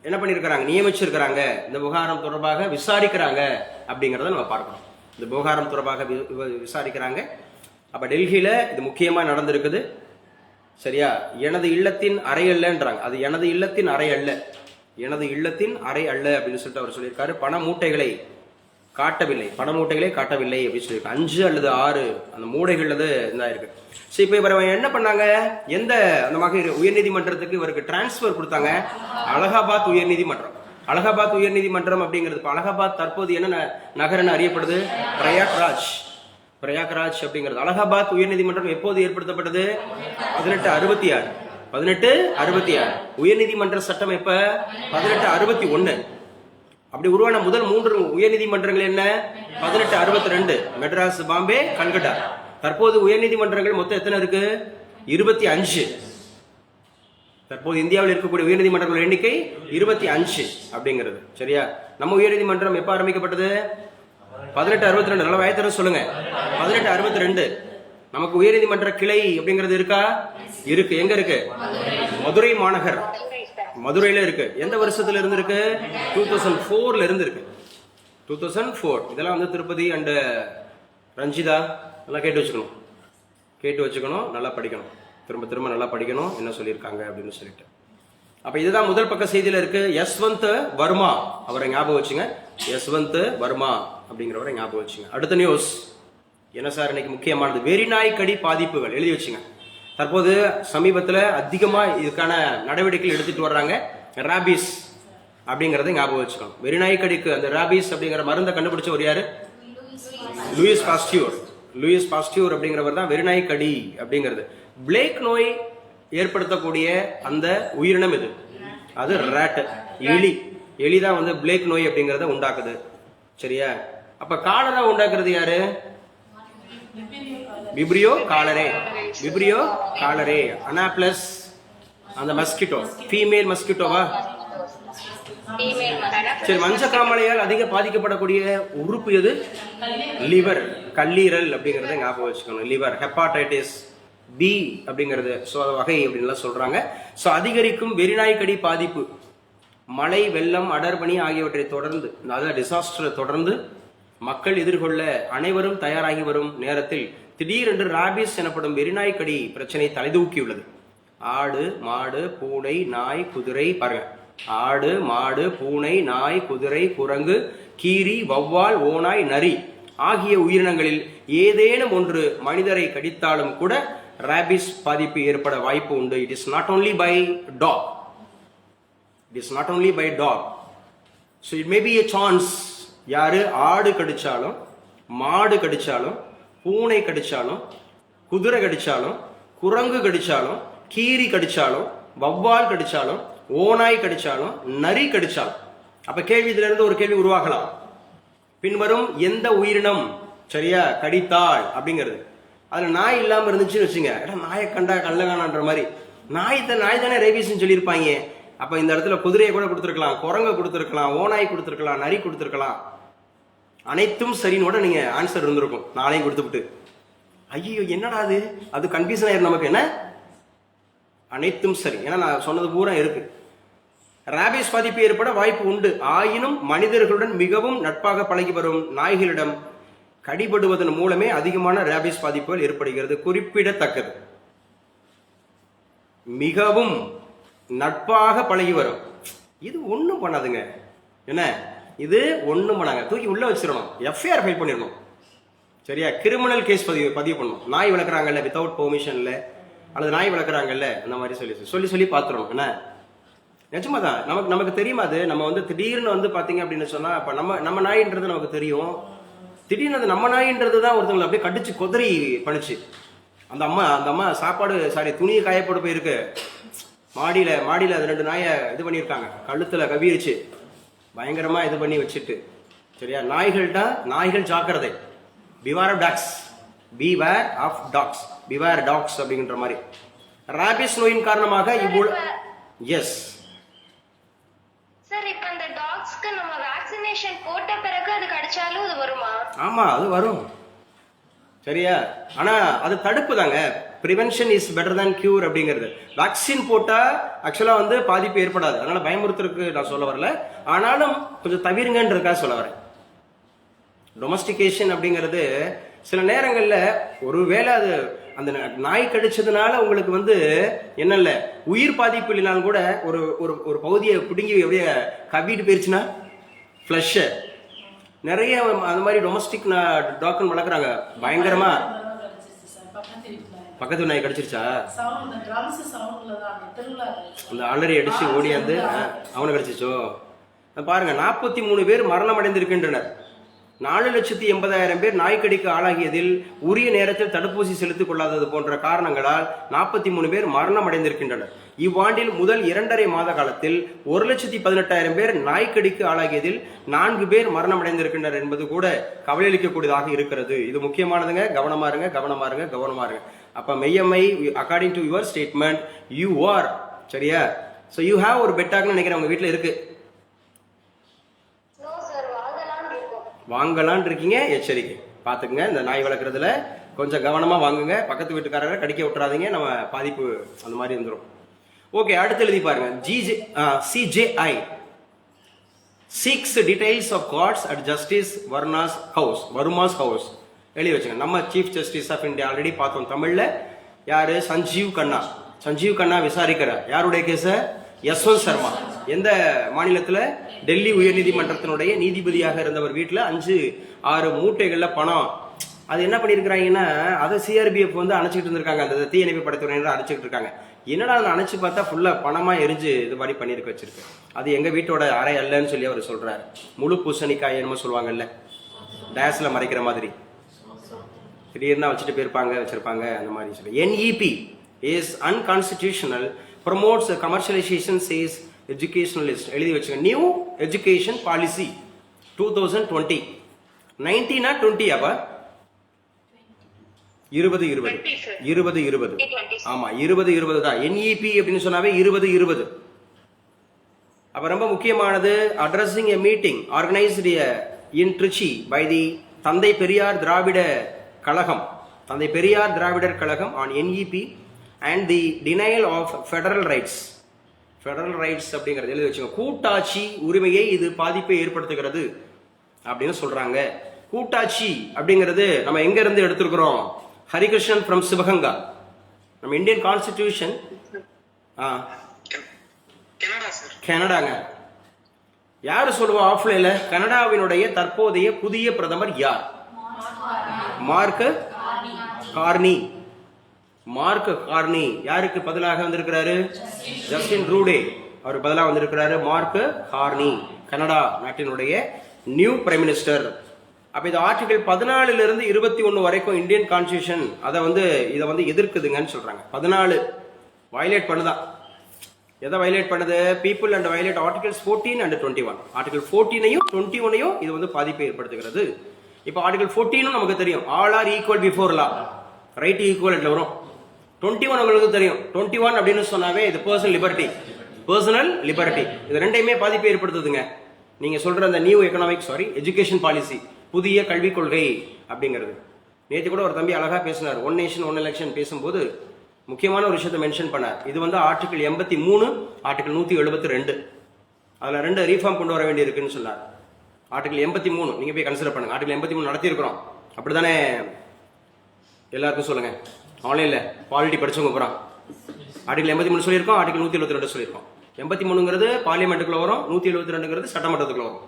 A: என்ன பண்ணியிருக்கிறாங்க? நியமிச்சிருக்கிறாங்க. இந்த விவகாரம் தொடர்பாக விசாரிக்கிறாங்க அப்படிங்கிறத நம்ம பார்க்கணும். இந்த விவகாரம் தொடர்பாக விசாரிக்கிறாங்க. அப்ப டெல்லியில இது முக்கியமா நடந்திருக்குது. சரியா? எனது இல்லத்தின் அறை அல்லன்றாங்க. அது எனது இல்லத்தின் அறை அல்ல, எனது இல்லத்தின் அறை அல்ல அப்படின்னு சொல்லிட்டு அவர் சொல்லியிருக்காரு. பண மூட்டைகளை காட்டவில்லை, பண மூட்டைகளே காட்டவில்லை அப்படின்னு சொல்லியிருக்காரு. 5 அல்லது 6 அந்த மூடைகள் இருக்கு. சரி, இப்ப இவர் என்ன பண்ணாங்க? எந்த அந்த மாதிரி உயர்நீதிமன்றத்துக்கு இவருக்கு டிரான்ஸ்பர் கொடுத்தாங்க? அலகாபாத் உயர்நீதிமன்றம். அலகாபாத் உயர்நீதிமன்றம் அப்படிங்கிறது, அலகாபாத் தற்போது என்ன நகரம் அறியப்படுது? பிரயாக்ராஜ். பிரயாக்ராஜ் அப்படிங்கிறது அலகாபாத் உயர்நீதிமன்றம் எப்போது ஏற்படுத்தப்பட்டது? 1866. உயர்நீதிமன்ற சட்டம் எப்ப? 1861. அப்படி உருவான முதல் 3 உயர்நீதிமன்றங்கள் என்ன? 1862 மெட்ராஸ், பாம்பே, கல்கட்டா. தற்போது உயர்நீதிமன்றங்கள் மொத்தம் எத்தனை இருக்கு? 25. தற்போது இந்தியாவில் இருக்கக்கூடிய உயர்நீதிமன்றங்கள் எண்ணிக்கை 25 அப்படிங்கிறது. சரியா? நம்ம உயர்நீதிமன்றம் எப்ப ஆரம்பிக்கப்பட்டது? 1862. நல்ல வயத்தர சொல்லுங்க. 1862. நமக்கு உயர்நீதிமன்ற கிளை அப்படிங்கிறது இருக்கா? இருக்கு. எங்க இருக்கு? மதுரை மாநகர், மதுரையில இருக்கு. எந்த வருஷத்துல இருந்து இருக்கு? 2004ல இருந்து இருக்கு. 2004. இதெல்லாம் திருப்பதி அண்ட் ரஞ்சிதா நல்லா கேட்டு வச்சுக்கணும், நல்லா படிக்கணும், திரும்ப நல்லா படிக்கணும் என்ன சொல்லியிருக்காங்க அப்படின்னு சொல்லிட்டு. அப்ப இதுதான் முதல் பக்க செய்தியில இருக்கு. யஷ்வந்த் வர்மா அவரை ஞாபகம் வச்சுங்க. யஷ்வந்த் வர்மா அப்படிங்கிறவரை ஞாபகம் வச்சுங்க. அடுத்த நியூஸ் என்ன சார் இன்னைக்கு முக்கியமானது? வெறிநாய் கடி பாதிப்புகள். எழுதி வச்சுங்க. தற்போது சமீபத்தில் அதிகமா இதுக்கான நடவடிக்கைகள் எடுத்துட்டு வர்றாங்க. ராபிஸ் அப்படிங்கறத ஞாபகம் வச்சுக்கணும். வெறிநாய் கடிக்கு அந்த ராபிஸ் அப்படிங்கிற மருந்தை கண்டுபிடிச்சவர் யாரு? லூயிஸ் பாஸ்டியூர் அப்படிங்கிறவர் தான் வெறிநாய் கடி அப்படிங்கிறது. பிளேக் நோய் ஏற்படுத்தக்கூடிய அந்த உயிரினம் இது. அது ராட், எலிதான் பிளேக் நோய் அப்படிங்கறத உண்டாக்குது. சரியா? அப்ப காலரா உண்டாக்குறது யாரு? விப்ரியோ காலரே. அனாப்ளஸ் அந்த மஸ்கிட்டோ, ஃபீமேல் மஸ்கிட்டோவா? சரி, மஞ்சக்காமலையால் அதிக பாதிக்கப்படக்கூடிய உறுப்பு எது? லிவர், கல்லீரல் அப்படிங்கறத ஞாபகம் வச்சுக்கணும். லிவர், ஹெப்பாடைட்டிஸ் பி அப்படிங்கிறது வகை அப்படின்னு சொல்றாங்க. சோ அதிகரிக்கும் வெறிநாய்க்கடி பாதிப்பு, மழை, வெள்ளம், அடர்பனி ஆகியவற்றை தொடர்ந்து, அதாவது டிசாஸ்டரை தொடர்ந்து மக்கள் எதிர்கொள்ள அனைவரும் தயாராகி வரும் நேரத்தில் திடீரென்று ராபிஸ் எனப்படும் வெறிநாய்க்கடி பிரச்சனை தலைதூக்கியுள்ளது. ஆடு, மாடு, பூனை, நாய், குதிரை, பாருங்க, ஆடு, மாடு, பூனை, நாய், குதிரை, குரங்கு, கீரி, வௌவால், ஓநாய், நரி ஆகிய உயிரினங்களில் ஏதேனும் ஒன்று மனிதரை கடித்தாலும் கூட ராபிஸ் பாதிப்பு ஏற்பட வாய்ப்பு உண்டு. It is not only by talk. So it may be a chance. யாரு? ஆடு கடிச்சாலும், மாடு கடிச்சாலும், பூனை கடிச்சாலும், குதிரை கடிச்சாலும், குரங்கு கடிச்சாலும், கீரி கடிச்சாலும், வௌவால் கடிச்சாலும், ஓநாய் கடிச்சாலும், நரி கடிச்சாலும். அப்ப கேள்வி, இதுல இருந்து ஒரு கேள்வி உருவாகலாம். பின்வரும் எந்த உயிரினம் சரியா, கடித்தாள் அப்படிங்கிறது. அதுல நாய் இல்லாம இருந்துச்சுன்னு வச்சுங்க, நாயை கண்டா கள்ளகானான்ற மாதிரி, நாய் தானே ரேபிஸ்ன்னு சொல்லியிருப்பாங்க. அப்ப இந்த இடத்துல குதிரையை கூட கொடுத்துருக்கலாம், குரங்கை கொடுத்துருக்கலாம், ஓநாய் கொடுத்துருக்கலாம், நரி கொடுத்துருக்கலாம். அனைத்தும் சரினோட நீங்க ஆன்சர் இருந்திருக்கும். நாளையும் கொடுத்துவிட்டு ஐயோ என்னடா அது கன்ஃபியூஷன் ஆயிரும் நமக்கு. என்ன அனைத்தும் சரி, ஏன்னா நான் சொன்னது பூரா இருக்கு. ராபிஸ் பாதிப்பு ஏற்பட வாய்ப்பு உண்டு. ஆயினும் மனிதர்களுடன் மிகவும் நட்பாக பழகி வரும் நாய்களிடம் கடிபடுவதன் மூலமே அதிகமான ராபிஸ் பாதிப்புகள் ஏற்படுகிறது. குறிப்பிடத்தக்கது. மிகவும் நட்பாக பழகி வரும். இது ஒண்ணும் பண்ணாதுங்க. என்ன இது ஒண்ணும் பண்ணாங்க, தூக்கி உள்ள வச்சிடணும், எஃப்ஐஆர் ஃபைல் பண்ணிடணும். சரியா, கிரிமினல் கேஸ் பதிவு பண்ணணும். நாய் வளர்க்குறாங்கல்ல வித்தவுட் பெர்மிஷன்ல, அல்லது நாய் வளர்க்குறாங்கல்ல அந்த மாதிரி சொல்லி பார்த்துடணும். என்ன நிஜமா தான் நமக்கு தெரியுமா? அது நம்ம வந்து திடீர்னு வந்து பாத்தீங்க அப்படின்னு சொன்னா, இப்ப நம்ம நாயின்றது நமக்கு தெரியும். திடீர்னு அது நம்ம நாயின்றது தான் ஒருத்தவங்களை அப்படியே கடிச்சு கொதறி பண்ணிச்சு. அந்த அம்மா சாப்பாடு துணியை காயப்போட்டு போயிருக்கு. மாடியில அது 2 நாயை இது பண்ணியிருக்காங்க, கழுத்துல கவிரிச்சு பயங்கரமா இது பண்ணி வச்சுட்டு. சரியா, நாய்கள் ஜாக்கிரதை. Beware of dogs, beware of dogs, beware dogs அப்படிங்கிற மாதிரி. ராபிஸ் நோயின் காரணமாக எஸ்
B: சார், இப்போ இந்த டாக்ஸ்க்கு நம்ம வேக்சினேஷன் போட்ட பிறகு அது கடிச்சாலும் அது வருமா?
A: ஆமா, அது வரும். சரியா, ஆனா அது தடுப்பு தாங்க. Prevention is better than cure அப்படிங்கிறது. வேக்சின் போட்டா ஆக்சுவலா வந்து பாதிப்பு ஏற்படாது. அதனால பயமுறுத்துறதுக்கு நான் சொல்ல வரல, ஆனாலும் கொஞ்சம் தவிருங்கன்றதுக்காக சொல்ல வரேன். டொமஸ்டிகேஷன் அப்படிங்கிறது சில நேரங்கள்ல ஒருவேளை அது அந்த நாய் கடிச்சதுனால உங்களுக்கு வந்து என்னல்ல உயிர் பாதிப்பு இல்லைனாலும் கூட ஒரு ஒரு பகுதியை பிடுங்கி எப்படியே கவிட்டு போயிருச்சுன்னா ஃப்ளஷ். நிறைய அந்த மாதிரி டொமஸ்டிக் டாக்னு வளர்க்குறாங்க பயங்கரமா. பக்கத்து நாய் கடிச்சிருச்சா? அந்த ஆல்ரெடி அடிச்சு ஓடியாந்து அவனை கடிச்சிச்சோ. பாருங்க, 43 பேர் மரணம் அடைந்திருக்கின்றனர். 4,80,000 பேர் நாய்க்கடிக்கு ஆளாகியதில் உரிய நேரத்தில் தடுப்பூசி செலுத்திக் கொள்ளாதது போன்ற காரணங்களால் 43 பேர் மரணம் அடைந்திருக்கின்றனர். இவ்வாண்டில் முதல் 2.5 மாத காலத்தில் 1,18,000 பேர் நாய்க்கடிக்கு ஆளாகியதில் 4 பேர் மரணம் அடைந்திருக்கின்றனர் என்பது கூட கவலையளிக்கக்கூடியதாக இருக்கிறது. இது முக்கியமானதுங்க. கவனமா இருங்க. அப்ப Meyyammai, according to your statement you are சரியா. ஸோ யூ ஹேவ் ஒரு பெட்டாக்னு நினைக்கிறேன் உங்க வீட்டில் இருக்கு. வாங்கலான் இருக்கீங்க, எச்சரிக்கை பார்த்துக்குங்க. இந்த நாய் வளர்க்குறதுல கொஞ்சம் கவனமா வாங்குங்க. பக்கத்து வீட்டுக்காரரை கடிக்க விட்டுறாதீங்க, நம்ம பாதிப்பு அந்த மாதிரி வந்துடும். ஓகே, அடுத்து எழுதி பாருங்க. CJI seeks details of courts at Justice Varma's house. எழுதி வச்சுங்க. நம்ம chief justice of India already பார்த்தோம். தமிழ்ல யாரு? சஞ்சீவ் கண்ணா விசாரிக்கிறார். யாருடைய கேஸ? யஸ்வந்த் சர்மா. எந்த மாநிலத்துல? டெல்லி உயர்நீதிமன்றத்தினுடைய நீதிபதியாக இருந்தவர் வீட்டுல 5-6 மூட்டைகள்ல பணம். அது என்ன பண்ணிருக்காங்கன்னா, அதை CRPF வந்து அணைச்சிட்டு இருந்திருக்காங்க. அந்த தீயணைப்பு படைத்துறையினர் அணைச்சிட்டு இருக்காங்க. என்னடா அதை அணைச்சு பார்த்தா ஃபுல்லா பணமா எரிஞ்சு இது மாதிரி பண்ணிருக்க வச்சிருக்கு. அது எங்க வீட்டோட அறை அல்லன்னு சொல்லி அவர் சொல்றாரு. முழு பூசணிக்காய் என்னமோ சொல்லுவாங்கல்ல, டேஸ்ல மறைக்கிற மாதிரி திடீர்னா வச்சிருப்பாங்க அந்த மாதிரி சொல்லி. NEP is unconstitutional, promotes commercialization, says educationalist. எழுதி வச்சுங்க. New education policy 2020. 19 or 20 அப்ப 2020. ஆமா, 2020 தான். NEP அப்படின்னு சொன்னாவே 2020. அப்ப ரொம்ப முக்கியமானது. Addressing a meeting organized in Trichy by the தந்தை Periyar Dravidar Kazhagam on NEP and the denial of federal rights அப்படிங்கிறது எழுதி வச்சுங்க. கூட்டாட்சி உரிமையை இது பாதிப்பை ஏற்படுத்துகிறது அப்படின்னு சொல்றாங்க. கூட்டாட்சி அப்படிங்கிறது நம்ம எங்க இருந்து எடுத்திருக்கிறோம்? ஹரிகிருஷ்ணன் ஃப்ரம் சிவகங்கா. நம்ம இந்தியன் கான்ஸ்டிடியூஷன் கனடாங்க. யாரு சொல்லுவா ஆஃப்லைன்ல? கனடாவினுடைய தற்போதைய புதிய பிரதமர் யார்? Mark Carney. யாருக்கு பதிலாக வந்திருக்கிறாரு? ஜஸ்டின் ட்ரூடே. அவர் பதிலாக வந்திருக்கிறாரு மார்க் கார்னி, கனடா நாட்டினுடைய நியூ பிரைம் மினிஸ்டர். அப்ப இது ஆர்டிகல் 14 இருந்து 21 வரைக்கும் இந்தியன் கான்ஸ்டிடியூஷன் இதை வந்து எதிர்க்குதுங்கன்னு சொல்றாங்க. 14 வயலேட் பண்ணுதான். எதை வயலேட் பண்ணுது? People and violate articles 14 and 21. Article 14ஐயும் 21ஐயும் இது வந்து பாதிப்பை ஏற்படுத்துகிறது. இப்போ ஆர்டிகல் 14 நமக்கு தெரியும், all are equal before law, right equal வரும். 21 உங்களுக்கு தெரியும், 21 அப்படின்னு சொன்னாவே இது பர்சனல் லிபர்ட்டி, பர்சனல் லிபர்ட்டி. இது ரெண்டையுமே பாதிப்பை ஏற்படுத்துதுங்க. நீங்க சொல்ற அந்த நியூ எஜுகேஷன் பாலிசி, புதிய கல்விக் கொள்கை அப்படிங்கிறது. நேற்று கூட ஒரு தம்பி அழகா பேசினார், ஒன் நேஷன் ஒன் எலெக்ஷன் பேசும்போது முக்கியமான ஒரு விஷயத்தை மென்ஷன் பண்ணார். இது வந்து ஆர்டிகல் 83, ஆர்டிகல் 172, அதுல 2 ரீஃபார்ம் கொண்டு வர வேண்டி இருக்குன்னு சொன்னார். ஆர்டிகல் 83 நீங்க போய் கன்சிடர் பண்ணுங்க. ஆர்டிகல் 83 நடத்தி இருக்கிறோம், அப்படித்தானே? எல்லாருக்கும் சொல்லுங்க, ஆன்லைன்ல பாலிட்டி படிச்சவங்க போறான். ஆர்டிகல் 83 சொல்லியிருக்கோம், ஆர்டிகல் 172 சொல்லியிருக்கோம். 83ங்கிறது பார்லிமெண்ட்டுக்குள்ள வரும், 172ங்கிறது சட்டமன்றத்துக்குள்ள வரும்.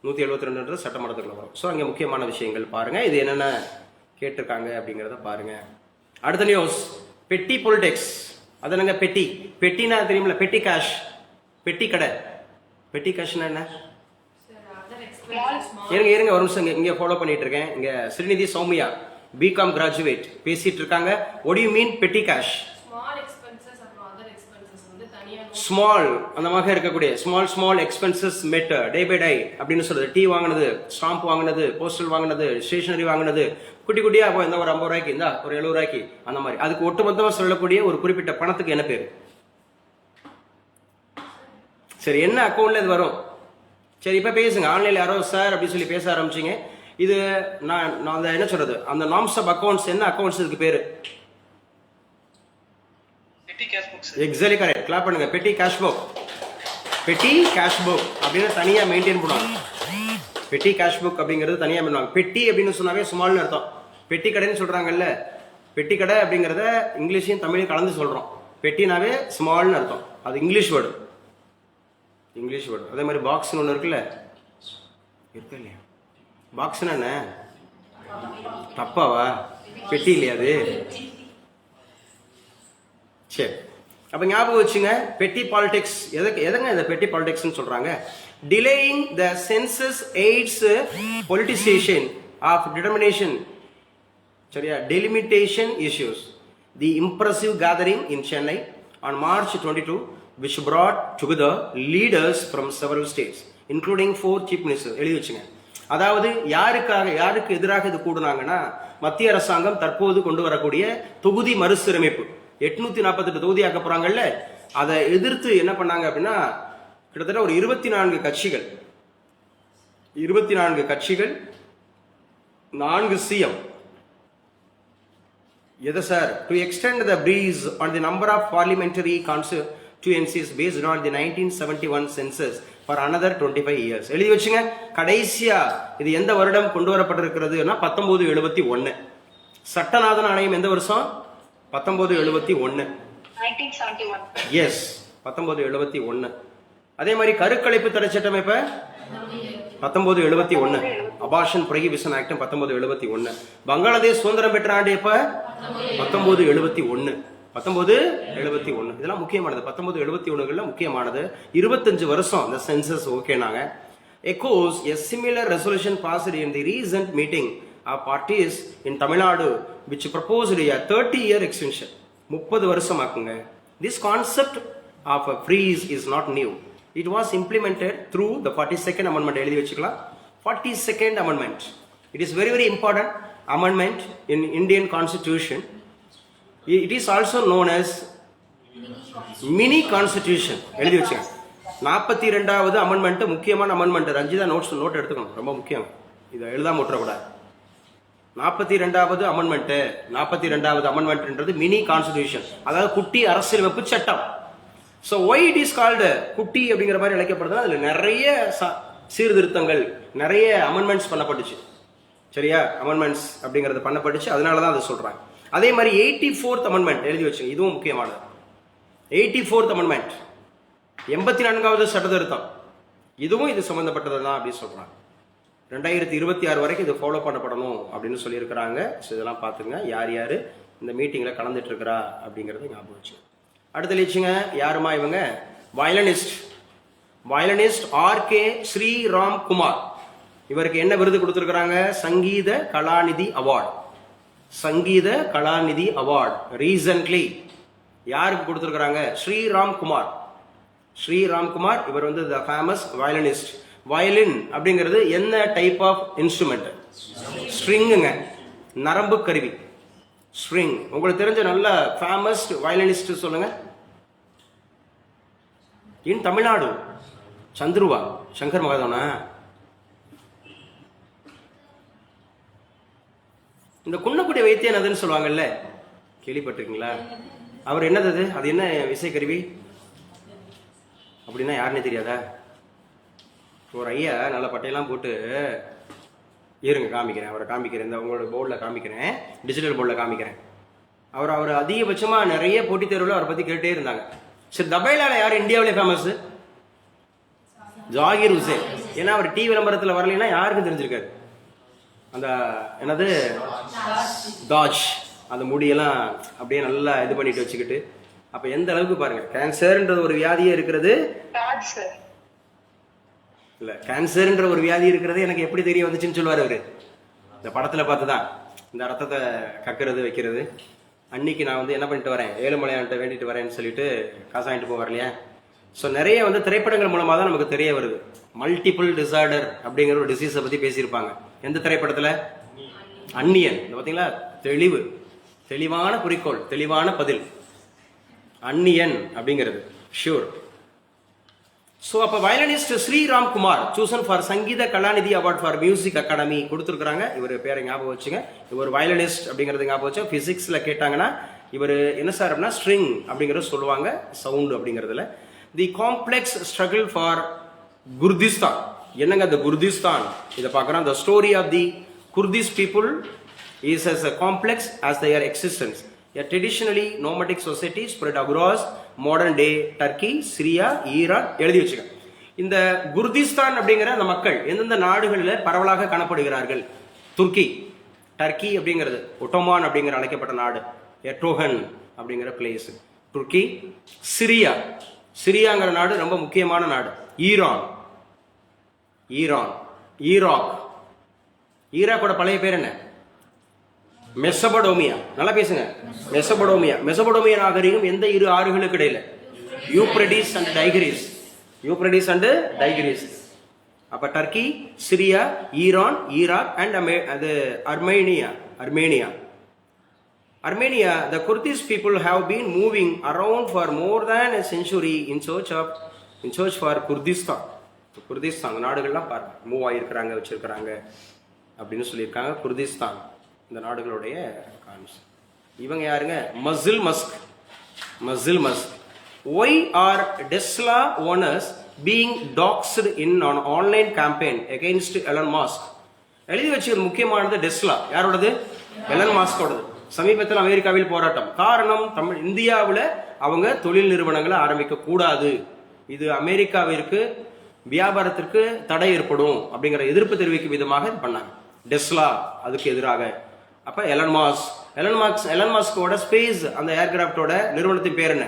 A: 172ன்றது சட்டமன்றத்துக்குள்ள வரும். ஸோ அங்கே முக்கியமான விஷயங்கள் பாருங்க, இது என்னென்ன கேட்டிருக்காங்க அப்படிங்கிறத பாருங்க. அடுத்த நியூஸ், பெட்டி பொலிட்டிக்ஸ். அது என்னங்க பெட்டி? பெட்டினா தெரியுமில்ல, பெட்டி கேஷ், பெட்டி கடை. பெட்டி கேஷ்னா என்ன? இருங்க ஒரு நிமிஷம், இங்க ஃபாலோ பண்ணிட்டு இருக்கேன். இங்க ஸ்ரீநிதி சௌமியா பிகாம் கிராஜுவேட் பேசிட்டு இருக்காங்க. what do you mean பெட்டி கேஷ்? ஸ்மால் அந்த மாதிரி இருக்கக்கூடிய ஸ்மால் எக்ஸ்பென்சஸ் மெட் டே பை டே அப்படின்னு சொல்றது. டீ வாங்கினது, ஸ்டாம்ப் வாங்கினது, போஸ்டல் வாங்கினது, ஸ்டேஷனரி வாங்கினது, குட்டி குட்டியா இந்த ஒரு 50 ரூபாய்க்கு, இந்த ஒரு 70 ரூபாய்க்கு, அந்த மாதிரி. அதுக்கு ஒட்டுமொத்தமா சொல்லக்கூடிய ஒரு குறிப்பிட்ட பணத்துக்கு என்ன பேரு? சரி, என்ன அக்கௌண்ட்ல இது வரும்? சரி, இப்ப பேசுங்க. ஆன்லைன்ல யாரோ சார் அப்படின்னு சொல்லி பேச ஆரம்பிச்சிங்க. இது நான் என்ன சொல்றது, அந்த நாம்ஸ் ஆஃப் அக்கௌண்ட்ஸ், என்ன அக்கௌண்ட்ஸ் இதுக்கு பேரு? Exactly correct. கிளாப் பண்ணுங்க. பெட்டி கேஷ் புக், பெட்டி கேஷ் புக் அப்படின்னு தனியா மெயின்டைன் பண்ணுவாங்க. பெட்டி கேஷ் புக் அப்படிங்கிறது தனியா பண்ணுவாங்க. பெட்டி அப்படின்னு சொன்னாவே ஸ்மால்னு அர்த்தம். பெட்டி கடைன்னு சொல்றாங்கல்ல, பெட்டி கடை அப்படிங்கிறத இங்கிலீஷையும் தமிழையும் கலந்து சொல்றோம். பெட்டினாவே ஸ்மால்னு அர்த்தம், அது இங்கிலீஷ் வேர்டு. அதே மாதிரி பாக்ஸ்னு ஒன்று இருக்குல்ல, இருக்கு இல்லையா? பாக்ஸ்னா என்ன? தப்பாவா? பெட்டி இல்லையா அது? சரி, அப்ப ஞாபகம் வச்சுங்க, பெட்டி பாலிடிக்ஸ். எதங்க இந்த பெட்டி பாலிடிக்ஸ் சொல்றாங்க? Delaying the census aids politicization of determination, சரியா, delimitation issues. The impressive gathering in Chennai on March 22 which brought together leaders from several states including 4 chief ministers. எழுதி வச்சுங்க. அதாவது யாருக்கு எதிராக இது கூடுனாங்கன்னா, மத்திய அரசாங்கம் தற்போது கொண்டு வரக்கூடிய தொகுதி மறுசீரமைப்பு 848 தொகுதி ஆக்க போறாங்கல்ல, அதை எதிர்த்து என்ன பண்ணாங்க அப்படின்னா, கிட்டத்தட்ட ஒரு 24 கட்சிகள் 4 சிஎம். எதை sir? To extend the freeze on the number of parliamentary constituencies based on the 1971 census for another 25 years. எழுதி வச்சுங்க. கடைசியா இது எந்த வருடம் கொண்டு வரப்பட்டிருக்கிறதுனா 1971. சட்டநாதன் ஆணையம் எந்த வருஷம்? 1971. எஸ், 1971. அதே மாதிரி கருக்கலைப்பு தடை சட்டம் எப்ப? 1971. Abortion prohibition act 1971. பங்களாதேஷ் சுதந்திரம் பெற்ற ஆண்டு எப்ப? 1971. 1971. இதெல்லாம் முக்கியமானது. 1971 முக்கியமானது. 25 வருஷம் அந்த census ஓகேனாங்க. echoes a similar resolution passed in the recent meeting of parties in Tamil Nadu which proposed a 30-year extension. 30 வருஷம் ஆக்குங்க. This concept of a freeze is not new. It was implemented through the 42nd amendment. எழுதி வச்சுக்கலாம். 42nd amendment. It is very very important amendment in Indian constitution. It is also known as mini constitution. எழுதி வச்சுங்க. 42வது amendment முக்கியமான amendment. Ranjitha note எடுத்துக்கணும், ரொம்ப முக்கியம். இதை எழுதாம விட்டுறக்கூடாது. 42வது அமெண்ட்மெண்ட்ன்றது மினி கான்ஸ்டிடியூஷன், அதாவது குட்டி அரசியலமைப்பு சட்டம். So why it is called குட்டி அப்படிங்கிற மாதிரி அழைக்கப்படுது. அதுல நிறைய சீர்திருத்தங்கள், நிறைய அமெண்ட்மெண்ட்ஸ் பண்ணப்பட்டுச்சு. சரியா, அமெண்ட்மெண்ட்ஸ் அப்படிங்கிறது பண்ணப்பட்டுச்சு, அதனால தான் அதை சொல்றாங்க. அதே மாதிரி 84th அமெண்ட்மெண்ட் எழுதி வச்சுங்க, இதுவும் முக்கியமானது. 84th அமெண்ட்மெண்ட் 84வது சட்ட திருத்தம், இதுவும் இது சம்பந்தப்பட்டது தான் அப்படின்னு சொல்றாங்க. 2026 வரைக்கும் இது ஃபாலோ பண்ணப்படணும் அப்படின்னு சொல்லியிருக்கிறாங்க. ஸோ இதெல்லாம் பார்த்துங்க, யார் யார் இந்த மீட்டிங்கில் கலந்துட்டு இருக்கிறா அப்படிங்கிறது ஞாபகம் வச்சு. அடுத்த லட்சிங்க, யாருமா இவங்க? Violinist RK Sriram Kumar. இவருக்கு என்ன விருது கொடுத்துருக்குறாங்க? சங்கீத கலாநிதி அவார்டு. ரீசன்ட்லி யாருக்கு கொடுத்துருக்குறாங்க? ஸ்ரீராம் குமார். இவர் வந்து த ஃபேமஸ் வயலினிஸ்ட். வயலின் அப்படிங்கிறது என்ன டைப் ஆஃப் இன்ஸ்ட்ருமெண்ட்? ஸ்ட்ரிங்குங்க, நரம்பு கருவி. ஸ்ட்ரிங். உங்களுக்கு தெரிஞ்ச நல்ல ஃபேமஸ் வயலினிஸ்ட் சொல்லுங்க. இன் தமிழ்நாடு சந்துருவா, சங்கர் மகாதவனா? இந்த குன்னக்குடி வைத்தியநாதன் சொல்லுவாங்கல்ல, கேள்விப்பட்டிருக்கீங்களா? அவர் என்னது அது என்ன இசைக்கருவி அப்படின்னா யாருன்னே தெரியாதா? ஒரு ஐயா நல்ல பட்டையெல்லாம் போட்டு, இருங்க காமிக்கிறேன், அவரை காமிக்கிறேன், இந்த உங்களோட போர்டில் காமிக்கிறேன், டிஜிட்டல் போர்டில் காமிக்கிறேன். அவர் அதிகபட்சமாக நிறைய போட்டித் தேர்வில் அவரை பற்றி கேட்டே இருந்தாங்க. சரி, தபைலால யார் இந்தியாவிலே ஃபேமஸ்? ஜாகிர் ஹுசேன். ஏன்னா அவர் டிவி விளம்பரத்தில் வரலைன்னா யாருக்கும் தெரிஞ்சிருக்காரு. அந்த என்னது தாஜ், அந்த முடியெல்லாம் அப்படியே நல்லா இது பண்ணிட்டு வச்சுக்கிட்டு, அப்ப எந்த அளவுக்கு பாருங்க, கேன்சர்ன்றது ஒரு வியாதியே இருக்கிறது இல்ல, கேன்சர்ன்ற ஒரு வியாதி இருக்கிறது எனக்கு எப்படி தெரிய வந்துச்சுன்னு சொல்லுவார் அவரு. இந்த படத்துல பார்த்துதான் இந்த ரத்தத்தை கக்குறது வைக்கிறது. அன்னைக்கு நான் வந்து என்ன பண்ணிட்டு வரேன், ஏழுமலையான்ட்ட வேண்டிட்டு வரேன்னு சொல்லிட்டு காசு வாங்கிட்டு போவார் இல்லையா? ஸோ நிறைய வந்து திரைப்படங்கள் மூலமாக தான் நமக்கு தெரிய வருது. மல்டிபிள் டிசார்டர் அப்படிங்கிற ஒரு டிசீஸை பற்றி பேசியிருப்பாங்க. எந்த திரைப்படத்தில்? அந்நியன். பார்த்தீங்களா? தெளிவு, தெளிவான குறிக்கோள், தெளிவான பதில். அந்நியன் அப்படிங்கிறது ஷூர். ஸோ அப்போ violinist Shriram Kumar chosen for Sangeetha Kalanidhi award for Music Academy கொடுத்துருக்காங்க. இவர் பேரை ஞாபகம் வச்சுங்க. இவர் வயலினிஸ்ட் அப்படிங்கிறது ஞாபகம் வச்சா. பிசிக்ஸில் கேட்டாங்கன்னா இவர் என்ன சார் அப்படின்னா ஸ்ட்ரிங் அப்படிங்கிறத சொல்லுவாங்க, சவுண்டு அப்படிங்கிறதுல. The complex struggle for Kurdistan. என்னங்க அந்த குர்திஸ்தான்? இதை பார்க்குறோம். The story of the Kurdish people is as complex as their existence. A traditionally nomadic society spread across modern day Turkey, Syria, Iran. எழுதி வச்சுக்க. இந்த குர்திஸ்தான் அப்படிங்கிற அந்த மக்கள் எந்தெந்த நாடுகளில் பரவலாக காணப்படுகிறார்கள்? துர்க்கி, டர்க்கி அப்படிங்கிறது ஒட்டோமான் அப்படிங்கிற அழைக்கப்பட்ட நாடு, எட்ரோகன் அப்படிங்கிற பிளேஸ் துர்க்கி. சிரியா, சிரியாங்கிற நாடு ரொம்ப முக்கியமான நாடு. Iran, Iran, Iraq. ஈராக்கோட பழைய பேர் என்ன? மெசபடோமியா. நல்லா பேசுங்க. மெசபடோமியா. மெசபடோமியா நாகரிகம் எந்த இரு ஆறுகளுக்கு இடையில? Euphrates and Tigris. Euphrates and Tigris. அப்ப Turkey, Syria, Iran, Iraq and அது Armenia. Armenia, Armenia, the Kurdish people have been moving around for more than a century in search for Kurdistan. Kurdistan நாடுகள்லாம் பாருங்க, move ஆகிருக்கிறாங்க, வச்சிருக்கிறாங்க அப்படின்னு சொல்லியிருக்காங்க. Kurdistan இந்த நாடுகளுடைய கான்ஸ். இவங்க யாருங்க? Muscle Musk. Muscle Musk. Why are Tesla owners being taxed in on online campaign against Elon Musk? எழுதி வச்சது முக்கியமானது டெஸ்லா. யாரோடது? எலன் மாஸ்கோடது. சமீபத்தில் அமெரிக்காவில் போராட்டம். காரணம், இந்தியாவில் அவங்க தொழில் நிறுவனங்களை ஆரம்பிக்க கூடாது, இது அமெரிக்காவிற்கு வியாபாரத்திற்கு தடை ஏற்படும் அப்படிங்கிற எதிர்ப்பு தெரிவிக்கும் விதமாக பண்ணாங்க. டெஸ்லா அதுக்கு எதிராக. அப்ப எலன் மாஸ்கோட ஸ்பேஸ் அந்த ஏர்கிராப்டோட நிறுவனத்தின் பேர் என்ன?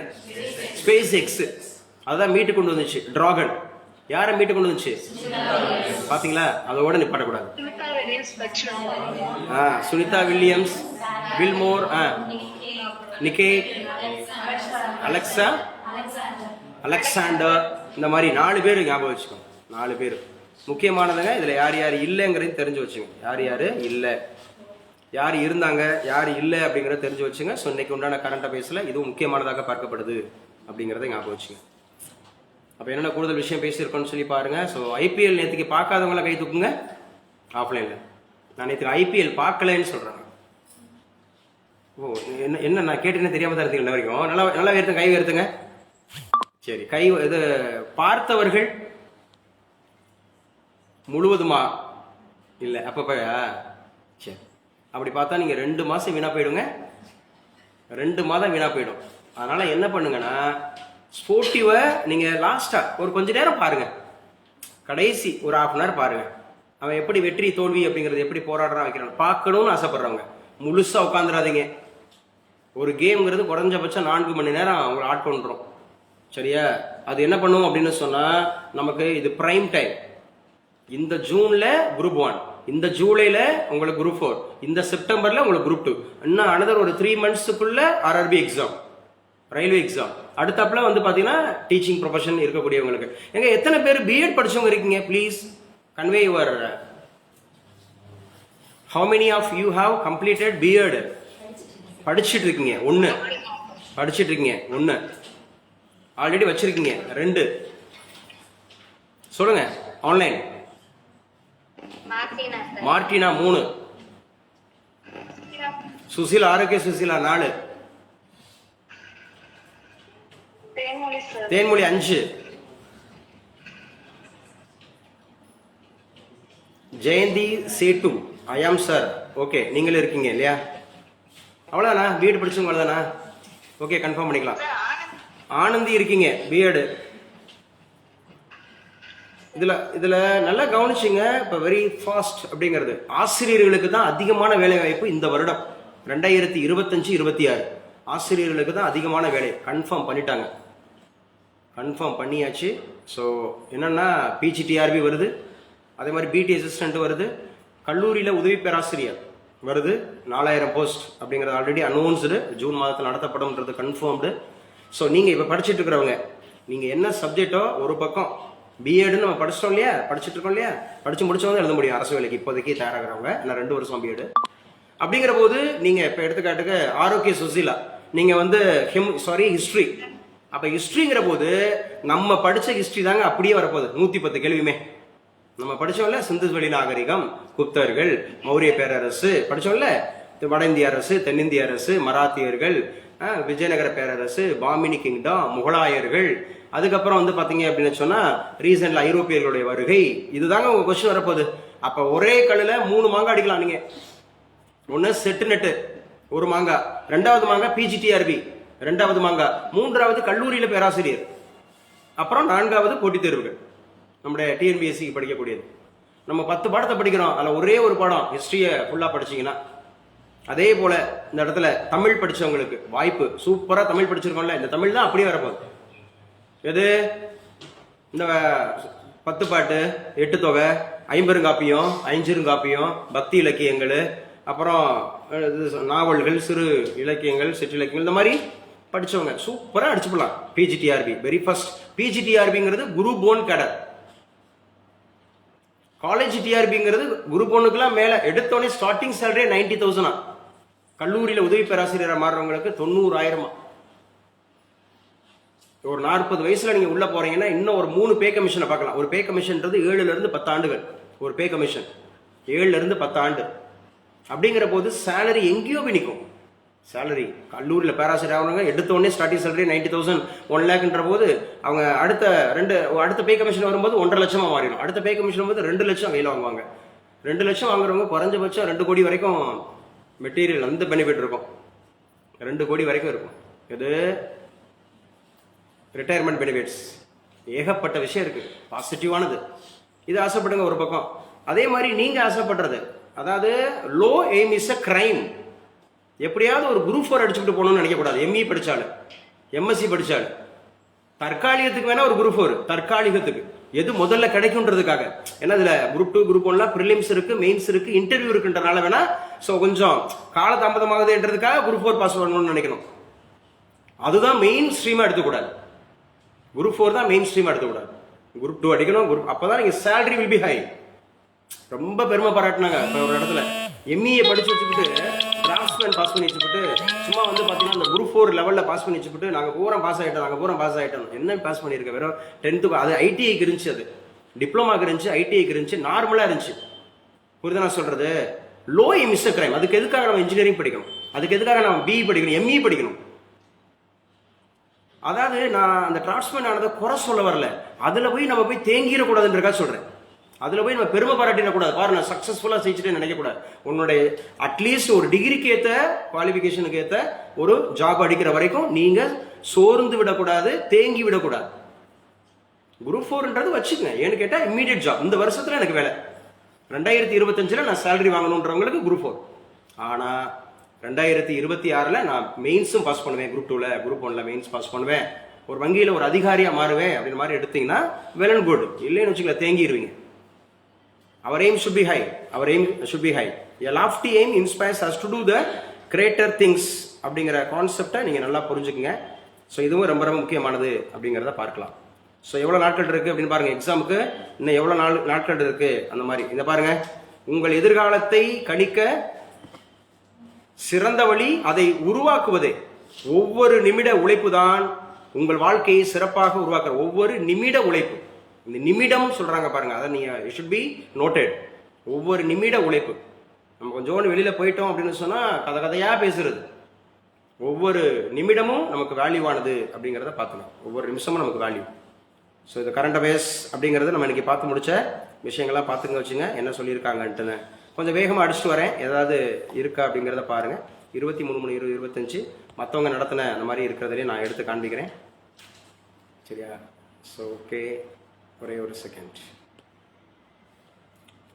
A: Space X. அதான் மீட்டு கொண்டு வந்துச்சு. டிராகன் யாரை மீட்டு கொண்டு வந்துச்சு? பாத்தீங்களா? அதோட நிப்பாட்டக்கூடாது. Sunita Williams, Willmore, நிக்கே, Alexa, Alexander, இந்த மாதிரி 4 பேர் ஞாபகம் வச்சுக்கோங்க. 4 பேர் முக்கியமானதுங்க. இதுல யார் யார் இல்லைங்கிறதையும் தெரிஞ்சு வச்சுங்க. யார் யாரு இல்லை, யார் இருந்தாங்க, யார் இல்லை அப்படிங்கிறத தெரிஞ்சு வச்சுங்க. ஸோ இன்னைக்கு உண்டான கரண்ட் அஃபேர்ஸ்ல இதுவும் முக்கியமானதாக பார்க்கப்படுது அப்படிங்கிறத ஞாபகம் வச்சுங்க. அப்போ என்னென்ன கூடுதல் விஷயம் பேசியிருக்கோன்னு சொல்லி பாருங்க. ஸோ ஐபிஎல் நேற்றுக்கு பார்க்காதவங்கள கை தூக்குங்க. ஆஃப்லைன்ல நான் நேற்று ஐபிஎல் பார்க்கலன்னு சொல்றேன். ஓ என்ன நான் கேட்டேன்னு தெரியாம தான் இருந்தீங்க வரைக்கும். நல்லா உயர்த்துங்க, கை உயர்த்துங்க. சரி, கை இது பார்த்தவர்கள் முழுவதுமா இல்லை? அப்பப்பயா? சரி, அப்படி பார்த்தா நீங்க 2 மாசம் வீணா போயிடுங்க. 2 மாதம் வீணா போயிடும். அதனால என்ன பண்ணுங்கன்னா, ஸ்போர்ட்டிவை நீங்க லாஸ்டா ஒரு கொஞ்ச நேரம் பாருங்க. கடைசி ஒரு 1/2 மணி நேரம் பாருங்க. அவன் எப்படி வெற்றி தோல்வி அப்படிங்கிறது எப்படி போராடுறான் வைக்கிறான் பார்க்கணும்னு ஆசைப்படுறவங்க முழுசா உட்காந்துடாதீங்க. ஒரு கேம்ங்கிறது குறைஞ்சபட்சம் 4 மணி நேரம் அவங்களை ஆட்கொண்டுரும். சரியா? அது என்ன பண்ணும் அப்படின்னு சொன்னா, நமக்கு இது பிரைம் டைம். இந்த ஜூன்ல குரூப் 1, இந்த ஜூலைல உங்களுக்கு குரூப் 4, இந்த செப்டம்பர்ல உங்களுக்கு குரூப் 2, இன்னும் அனதர் ஒரு 3 மந்த்ஸுக்குள்ள ஆர்ஆர்பி எக்ஸாம், ரயில்வே எக்ஸாம். அடுத்தப்பல வந்து பாத்தீங்கன்னா டீச்சிங் ப்ரொஃபஷன் இருக்கக்கூடியவங்களுக்கு. எங்க எத்தனை பேர் பிஎட் படிச்சவங்க இருக்கீங்க? Please convey your How many of you have completed B.Ed? படிச்சிட்டு இருக்கீங்க 1. படிச்சிட்டு இருக்கீங்க 1. ஆல்ரெடி வச்சிருக்கீங்க 2. சொல்லுங்க. Online Martina 3. சுசிலா ஆரோக்கிய சுசிலா 4. தேன்மொழி 5. ஜெயந்தி சேட்டு ஐ ஆம் சார். ஓகே, நீங்களும் இருக்கீங்க இல்லையா? அவ்வளோதானா? பிஎட் படிச்சவங்க அவ்வளோதானா? ஓகே, கன்ஃபார்ம் பண்ணிக்கலாம். ஆனந்தி இருக்கீங்க பிஎட். இதில் நல்லா கவனிச்சிங்க. இப்போ வெரி ஃபாஸ்ட் அப்படிங்கிறது ஆசிரியர்களுக்கு தான் அதிகமான வேலை வாய்ப்பு இந்த வருடம் 2025-26 ஆசிரியர்களுக்கு தான் அதிகமான வேலை கன்ஃபார்ம் பண்ணிட்டாங்க. கன்ஃபார்ம் பண்ணியாச்சு. ஸோ என்னென்னா பிஜிடிஆர்பி வருது, அதே மாதிரி பிடி அசிஸ்டன்ட் வருது, கல்லூரியில் உதவி பேராசிரியர் வருது 4000 போஸ்ட் அப்படிங்கிறது ஆல்ரெடி அனௌன்ஸ்டு. ஜூன் மாதத்தில் நடத்தப்படும்ன்றது கன்ஃபார்ம்டு. ஸோ நீங்கள் இப்போ படிச்சுட்டு இருக்கிறவங்க, நீங்கள் என்ன சப்ஜெக்டோ ஒரு பக்கம் பிஎட்னு நம்ம படிச்சிட்டோம் இல்லையா, படிச்சுட்டு இருக்கோம் இல்லையா, படித்து முடிச்சவங்க எழுத முடியும் அரசு வேலைக்கு இப்போதைக்கு தயாராகிறவங்க. இல்லை 2 வருஷம் பிஎட் அப்படிங்கிற போது நீங்கள் இப்போ எடுத்துக்காட்டுக்கு ஆரோக்கிய சுசிலா நீங்கள் வந்து ஹிஸ்ட்ரி. அப்போ ஹிஸ்ட்ரிங்கிற போது நம்ம படித்த ஹிஸ்ட்ரி தாங்க அப்படியே வரப்போகுது. 110 கேள்வியுமே நம்ம படித்தோம்ல. சிந்துவெளி நாகரிகம், குப்தர்கள், மௌரிய பேரரசு படித்தோம்ல, வட இந்திய அரசு, தென்னிந்திய அரசு, மராத்தியர்கள், விஜயநகர பேரரசு, பாமினி கிங்டம், முகலாயர்கள், அதுக்கப்புறம் வந்து பார்த்தீங்க அப்படின்னு சொன்னால் ரீசெண்டில் ஐரோப்பியர்களுடைய வருகை. இதுதாங்க உங்கள் கொஸ்டின் வரப்போகுது. அப்போ ஒரே கல்லில் 3 மாங்காய் அடிக்கலாம் நீங்கள். ஒன்று செட்டு நெட்டு 1 மாங்காய், 2வது மாங்காய் பிஜிடிஆர்பி 2வது மாங்காய், 3வது கல்லூரியில் பேராசிரியர், அப்புறம் 4வது போட்டித் தேர்வுகள் நம்முடைய டிஎன்பிஎஸ்சிக்கு படிக்கக்கூடியது. நம்ம 10 பாடத்தை படிக்கிறோம், அதில் ஒரே ஒரு பாடம் ஹிஸ்ட்ரியை ஃபுல்லாக படிச்சிங்கன்னா. அதே போல் இந்த இடத்துல தமிழ் படித்தவங்களுக்கு வாய்ப்பு. சூப்பராக தமிழ் படிச்சிருக்கோம்ல, இந்த தமிழ் தான் அப்படியே வரப்போகுது. எது இந்த 10 பாட்டு, 8 தொகை, 50 ஐஞ்சிருங்காப்பியம், பக்தி இலக்கியங்கள், அப்புறம் நாவல்கள், சிறு இலக்கியங்கள், சிற்றிலக்கியங்கள், இந்த மாதிரி படித்தவங்க சூப்பராக அடிச்சுப்படலாம். PGTRB very first. பிஜிடிஆர்பிங்கிறது குரூப் 1 கேடர். காலேஜ் டிஆர்பிங்கிறது குரூப் 1க்குலாம் மேலே எடுத்தோடனே ஸ்டார்டிங் சேலரி 90,000. கல்லூரியில் உதவி பேராசிரியராக மாறுறவங்களுக்கு 90,000. ஒரு 40 வயசுல நீங்க உள்ள போறீங்கன்னா இன்னும் ஒரு 3 பே கமிஷனை பார்க்கலாம். ஒரு பே கமிஷன்றது 7 10 ஆண்டுகள். ஒரு பே கமிஷன் 7 10 ஆண்டு அப்படிங்கிற போது சேலரி எங்கேயோ போய் நிற்கும். சேலரி கல்லூரியில் பேராசிரியர் ஆகணுங்க, எடுத்தோடனே ஸ்டார்டிங் சேலரி 90,000 1 லேக்ன்ற போது அவங்க அடுத்த பே கமிஷன் வரும்போது 1.5 லட்சமாக மாறிடும். அடுத்த பே கமிஷன் வரும்போது 2 லட்சம் கையில் வாங்குவாங்க. 2 லட்சம் வாங்குறவங்க குறைஞ்சபட்சம் 2 கோடி வரைக்கும் மெட்டீரியல் அந்த பெனிஃபிட் இருக்கும். 2 கோடி வரைக்கும் இருக்கும். இது ரிட்டையர்மெண்ட் பெனிஃபிட்ஸ் ஏகப்பட்ட விஷயம் இருக்கு, பாசிட்டிவானது. இது ஆசைப்படுங்க ஒரு பக்கம். அதே மாதிரி நீங்க ஆசைப்படுறது, அதாவது low aim is a crime. எப்படியாவது ஒரு குரூப் 4 அடிச்சுட்டு போகணும்னு நினைக்கக்கூடாது. எம்இ படிச்சாலும் எம்எஸ்சி படிச்சாலும் தற்காலிகத்துக்கு வேணா ஒரு குரூப் 4 தற்காலிகத்துக்கு எது முதல்ல கிடைக்கும்ன்றதுக்காக. ஏன்னா இதுல குரூப் 2 குரூப் 1 ப்ரிலிம்ஸ் இருக்கு, மெயின்ஸ் இருக்கு, இன்டர்வியூ இருக்குன்றனால வேணா ஸோ கொஞ்சம் காலதாமதமாகுதுன்றதுக்காக குரூப் 4 பாஸ் பண்ணணும்னு நினைக்கணும். அதுதான் மெயின் ஸ்ட்ரீமா எடுத்துக்கூடாது. குரூப் 4 தான் மெயின் ஸ்ட்ரீமா எடுத்துக்கூடாது. குரூப் 2 அடிக்கணும். அப்பதான் நீங்க சேலரி வில் பி ஹை. ரொம்ப பெருமை பாராட்டினாங்க. இப்போ ஒரு இடத்துல எம்இஏ படிச்சு வச்சுக்கிட்டு டிராஃப்ட்ஸ்மேன் பாஸ் பண்ணி வச்சுக்கிட்டு சும்மா வந்து பார்த்தீங்கன்னா அந்த குரூப் 4 லெவலில் பாஸ் பண்ணி வச்சுக்கிட்டு நாங்கள் பூரா பாஸ் ஆகிட்டோம். என்ன பாஸ் பண்ணியிருக்கேன்? வெறும் 10th. அது ஐடிஐக்கு இருந்துச்சு, அது டிப்ளமாக்கு இருந்துச்சு, ஐடிஐக்கு இருந்துச்சு, நார்மலாக இருந்துச்சு. புரியுது நான் சொல்றது? Low EMIS crime. அதுக்கு எதுக்காக நம்ம இன்ஜினியரிங் படிக்கணும்? அதுக்கு எதுக்காக நம்ம பிஇ படிக்கணும், எம்இ படிக்கணும்? அதாவது நான் அந்த டிராஃப்ட்ஸ்மேன் ஆனதை குறை சொல்ல வரல, அதில் போய் நம்ம போய் தேங்கிடக்கூடாதுன்றக்கா சொல்கிறேன். அதில் போய் நம்ம பெருமை பாராட்டிடக்கூடாது. பாரு நான் சக்ஸஸ்ஃபுல்லாக செஞ்சுட்டு நினைக்கக்கூடாது. உன்னுடைய அட்லீஸ்ட் ஒரு டிகிரிக்கு ஏற்ற குவாலிஃபிகேஷனுக்கு ஏற்ற ஒரு ஜாப் அடிக்கிற வரைக்கும் நீங்கள் சோர்ந்து விடக்கூடாது, தேங்கி விடக்கூடாது. குரூப் 4ன்றது வச்சுக்கங்க. ஏன்னு கேட்டால் இம்மீடியட் ஜாப். இந்த வருஷத்தில் எனக்கு வேலை 2025 நான் சேலரி வாங்கணுன்றவங்களுக்கு குரூப் 4. ஆனால் 2026 நான் மெயின்ஸும் பாஸ் பண்ணுவேன். குரூப் 2ல குரூப் 1ல மெயின்ஸ் பாஸ் பண்ணுவேன். ஒரு வங்கியில் ஒரு அதிகாரியாக மாறுவேன் அப்படின்ற மாதிரி எடுத்தீங்கன்னா வெல் அண்ட் குட். இல்லைன்னு வச்சுக்கல, தேங்கிடுவீங்க. Our aim should be high. A lofty aim inspires us to do the greater things அப்படிங்கிற கான்செப்டை நீங்கள் நல்லா புரிஞ்சுக்குங்க. ஸோ இதுவும் ரொம்ப ரொம்ப முக்கியமானது அப்படிங்கிறத பார்க்கலாம். ஸோ எவ்வளோ நாட்கள் இருக்குது அப்படின்னு பாருங்கள். எக்ஸாமுக்கு இன்னும் எவ்வளோ நாட்கள் இருக்குது அந்த மாதிரி. இதை பாருங்கள், உங்கள் எதிர்காலத்தை கணிக்க சிறந்த வழி அதை உருவாக்குவதே. ஒவ்வொரு நிமிட உழைப்பு தான் உங்கள் வாழ்க்கையை சிறப்பாக உருவாக்குற ஒவ்வொரு நிமிட உழைப்பு. இந்த நிமிடம் சொல்றாங்க பாருங்க, அதை நீங்க ஷுட் பி நோட்டட். ஒவ்வொரு நிமிட உழைப்பு. நம்ம கொஞ்சோண்டு வெளியில போயிட்டோம் அப்படின்னு சொன்னா கதையா பேசுறது. ஒவ்வொரு நிமிடமும் நமக்கு வேல்யூவானது அப்படிங்கிறத பார்க்கணும். ஒவ்வொரு நிமிஷமும் நமக்கு வேல்யூ. ஸோ இது கரண்ட் அஃபேர்ஸ் அப்படிங்கிறது நம்ம இன்னைக்கு பார்த்து முடிச்ச விஷயங்கள்லாம் பார்த்துங்க வச்சுங்க, என்ன சொல்லியிருக்காங்கன்ட்டுன்னு. கொஞ்சம் வேகமாக அடிச்சுட்டு வரேன், ஏதாவது இருக்கா அப்படிங்கிறத பாருங்க. 23:25 மற்றவங்க நடத்தின அந்த மாதிரி இருக்கிறதுலேயே நான் எடுத்து காண்பிக்கிறேன். சரியா? ஸோ ஓகே, ஒரே ஒரு செகண்ட்.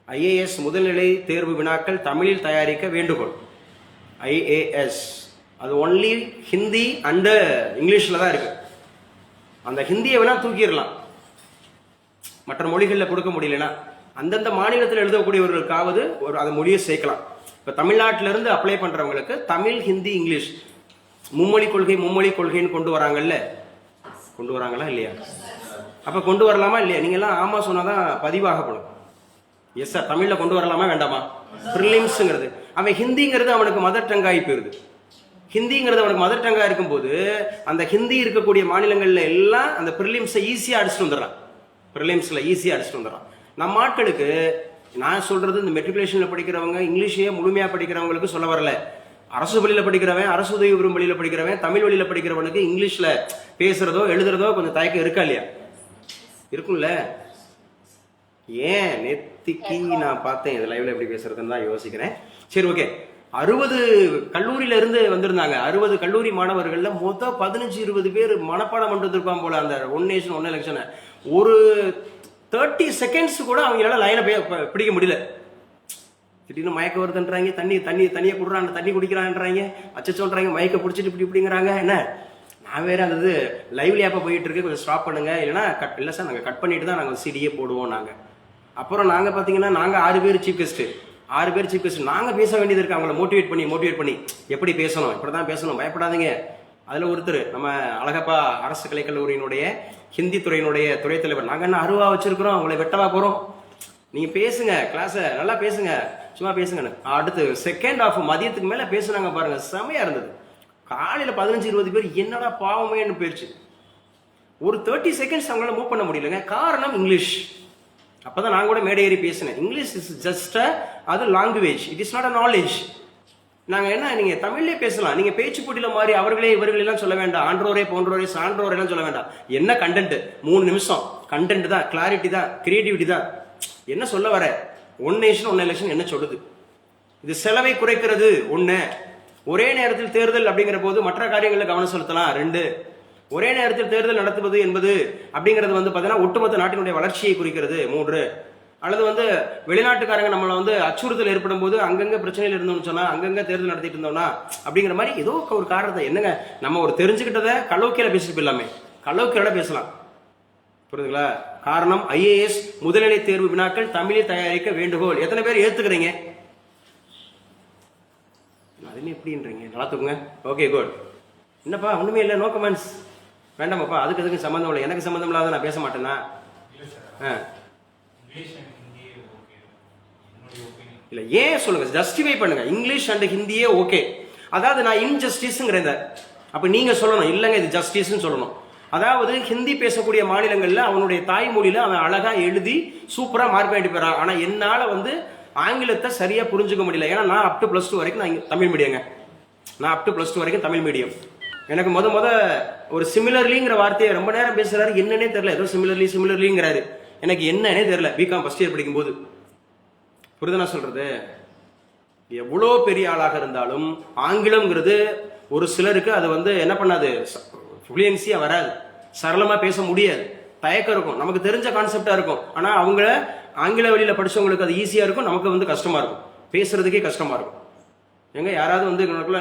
A: ஐஏஎஸ் முதல்நிலை தேர்வு வினாக்கள் தமிழில் தயாரிக்க வேண்டுகோள். ஐஏஎஸ் அது ஒன்லி ஹிந்தி அண்ட் இங்கிலீஷில் தான் இருக்கு. அந்த ஹிந்தியை வேணா தூக்கிடலாம், மற்ற மொழிகளில் கொடுக்க முடியலன்னா அந்தந்த மாநிலத்தில் எழுதக்கூடியவர்களுக்காவது ஒரு அந்த மொழியை சேர்க்கலாம். இப்போ தமிழ்நாட்டிலிருந்து அப்ளை பண்ணுறவங்களுக்கு தமிழ், ஹிந்தி, இங்கிலீஷ் மும்மொழி கொள்கைன்னு கொண்டு வராங்கல்ல, கொண்டு வராங்களா இல்லையா? அப்போ கொண்டு வரலாமா இல்லையா? நீங்கள்லாம் ஆமாம் சொன்னால் தான் பதிவாகப்படும். எஸ் சார், தமிழில் கொண்டு வரலாமா வேண்டாமா? ப்ரிலிம்ஸுங்கிறது அவன் ஹிந்திங்கிறது அவனுக்கு மதர் டங்காகி போயிருது. ஹிந்திங்கிறது அவனுக்கு மதர் டங்கா இருக்கும்போது அந்த ஹிந்தி இருக்கக்கூடிய மாநிலங்களில் எல்லாம் அந்த ப்ரிலிம்ஸை ஈஸியாக அடிச்சுட்டு வந்துடுறான். ப்ரிலிம்ஸில் ஈஸியாக அடிச்சுட்டு வந்துடுறான். நம்ம ஆட்களுக்கு நான் சொல்றது, இந்த மெட்ரிகுலேஷனில் படிக்கிறவங்க இங்கிலீஷையே முழுமையாக படிக்கிறவங்களுக்கு சொல்ல வரல. அரசு பள்ளியில் படிக்கிறவன், அரசு உதவி பெறும் பள்ளியில் படிக்கிறவன், தமிழ் வழியில் படிக்கிறவனுக்கு இங்கிலீஷில் பேசுறதோ எழுதுறதோ கொஞ்சம் தயக்கம் இருக்கா இல்லையா? இருக்கும்ல. ஏன் நேத்திக்கு நான் பார்த்தேன் இது லைவ்ல எப்படி பேசுறதுன்னு தான் யோசிக்கிறேன். சரி, ஓகே. 60 கல்லூரியில இருந்து வந்திருந்தாங்க. 60 கல்லூரி மாணவர்கள்ல மொத்தம் 15-20 பேர் மனப்பாடம் பண்ணிட்டு இருப்பான் போல அந்த ஒன் நேஷன் ஒன் எலெக்ஷனை. ஒரு 30 செகண்ட்ஸ் கூட அவங்களால லைனை பிடிக்க முடியல. திடீர்னு மயக்க வருதுன்றாங்க, தண்ணியை குடுறாங்க, தண்ணி குடிக்கிறான்றாங்க, அச்சச்சோன்றாங்க, மயக்க பிடிச்சிட்டு இப்படிங்கிறாங்க. என்ன நான் வேற அந்த இது லைவ்ல ஆப்பா போயிட்டு இருக்கு, கொஞ்சம் ஸ்டாப் பண்ணுங்க, இல்லைன்னா இல்லை சார் நாங்கள் கட் பண்ணிட்டு தான் நாங்கள் சிடியே போடுவோம். நாங்கள் அப்புறம் நாங்கள் பார்த்தீங்கன்னா நாங்கள் 6 பேர் சீஃப் கெஸ்ட் நாங்கள் பேச வேண்டியது இருக்கு. அவங்கள மோட்டிவேட் பண்ணி எப்படி பேசணும், இப்படி தான் பேசணும், பயப்படாதீங்க. அதில் ஒருத்தர் நம்ம அழகப்பா அரசு கலைக்கல்லூரியினுடைய ஹிந்தி துறையினுடைய துறைத் தலைவர், நாங்கள் என்ன அருவா வச்சிருக்கிறோம், உங்களை வெட்டவா போகிறோம், நீங்கள் பேசுங்க, கிளாஸை நல்லா பேசுங்க, சும்மா பேசுங்கன்னு. அடுத்து செகண்ட் ஆஃப் மதியத்துக்கு மேலே பேசுனாங்க பாருங்க, செமையாக இருந்தது. காலையில் 15-20 பேர் என்னடா பாவமேன்னு போயிடுச்சு. ஒரு 30 செகண்ட்ஸ் அவங்களால மூவ் பண்ண முடியலங்க. காரணம் இங்கிலீஷ். அப்பதான் நான் கூட மேடை ஏறி பேசினேன். இங்கிலீஷ் இஸ் ஜஸ்ட் அது language, it is not a knowledge. நாங்க என்ன, நீங்க தமிழ்லேயே பேசலாம். நீங்க பேச்சு போட்டியில மாதிரி அவர்களே இவர்களெல்லாம் சொல்ல வேண்டாம், ஆன்றோரே போன்றோரே சான்றோரே எல்லாம் சொல்ல வேண்டாம். என்ன கண்டென்ட், 3 நிமிஷம் கண்டென்ட் தான், கிளாரிட்டி தான், கிரியேட்டிவிட்டி தான். என்ன சொல்ல வர, ஒன் நேஷன் ஒன் எலெக்ஷன் என்ன சொல்லுது? இது செலவை குறைக்கிறது 1, ஒரே நேரத்தில் தேர்தல் அப்படிங்கிற போது மற்ற காரியங்களில் கவனம் செலுத்தலாம் 2, ஒரே நேரத்தில் தேர்தல் நடத்துவது என்பது அப்படிங்கிறது பார்த்தீங்கன்னா ஒட்டுமொத்த நாட்டினுடைய வளர்ச்சியை குறிக்கிறது 3, அல்லது வெளிநாட்டுக்காரங்க நம்மளை அச்சுறுத்தல் ஏற்படும் போது அங்கங்க பிரச்சனையில் இருந்தோம்னு சொன்னா அங்கங்க தேர்தல் நடத்திட்டு இருந்தோம்னா அப்படிங்கிற மாதிரி ஏதோ ஒரு காரணத்தை. என்னங்க, நம்ம ஒரு தெரிஞ்சுக்கிட்டதை கலோக்கியில பேசிட்டு போயிடலாமே, கலோக்கியோட பேசலாம். புரியுதுங்களா? காரணம் ஐஏஎஸ் முதல்நிலை தேர்வு வினாக்கள் தமிழில் தயாரிக்க வேண்டுகோள். எத்தனை பேர் ஏத்துக்கிறீங்க? அதுன்னு எப்படின்றீங்க? நல்லா தூக்குங்க. Okay, good. என்னப்பா ஒண்ணுமே இல்லை, நோ கமெண்ட்ஸ், வேண்டாமாப்பா, அதுக்கு சம்பந்தம் இல்லை, எனக்கு சம்பந்தம் இல்லாத நான் பேச மாட்டேன்னா? இல்ல, ஏன் சொல்லுங்க, ஜஸ்டிஃபை பண்ணுங்க. இங்கிலீஷ் அண்ட் ஹிந்தியே ஓகே. அதாவது நான் இன்ஜஸ்டிஸ்ங்கிறேன், அப்ப நீங்க சொல்லணும் இல்லங்க இது ஜஸ்டிஸ்ன்னு சொல்லணும். அதாவது ஹிந்தி பேசக்கூடிய மாநிலங்கள்ல அவனுடைய தாய்மொழியில அவன் அழகா எழுதி சூப்பரா மார்க் வாங்கிட்டு போறான். ஆனா என்னால ஆங்கிலத்தை சரியா புரிஞ்சுக்க முடியல. ஏன்னா நான் அப் டு +2 வரைக்கும் நான் தமிழ் மீடியங்க. நான் அப் டு +2 வரைக்கும் தமிழ் மீடியம். எனக்கு முத ஒரு சிமிலர்லிங்கிற வார்த்தையை ரொம்ப நேரம் பேசுறாரு, என்னன்னே தெரியல. ஏதோ சிமிலர்லிங்கிறாரு, எனக்கு என்னன்னே தெரியல. பிகாம் ஃபர்ஸ்ட் இயர் படிக்கும் போது. புரியுதுனா சொல்றது? எவ்வளோ பெரிய ஆளாக இருந்தாலும் ஆங்கிலம்ங்கிறது ஒரு சிலருக்கு அது என்ன பண்ணாது, ஃப்ளூயன்சியா வராது, சரளமா பேச முடியாது, தயக்கம் இருக்கும். நமக்கு தெரிஞ்ச கான்செப்டா இருக்கும், ஆனா அவங்க ஆங்கில வழியில படிச்சவங்களுக்கு அது ஈஸியா இருக்கும், நமக்கு கஷ்டமா இருக்கும், பேசுறதுக்கே கஷ்டமா இருக்கும். எங்க யாராவது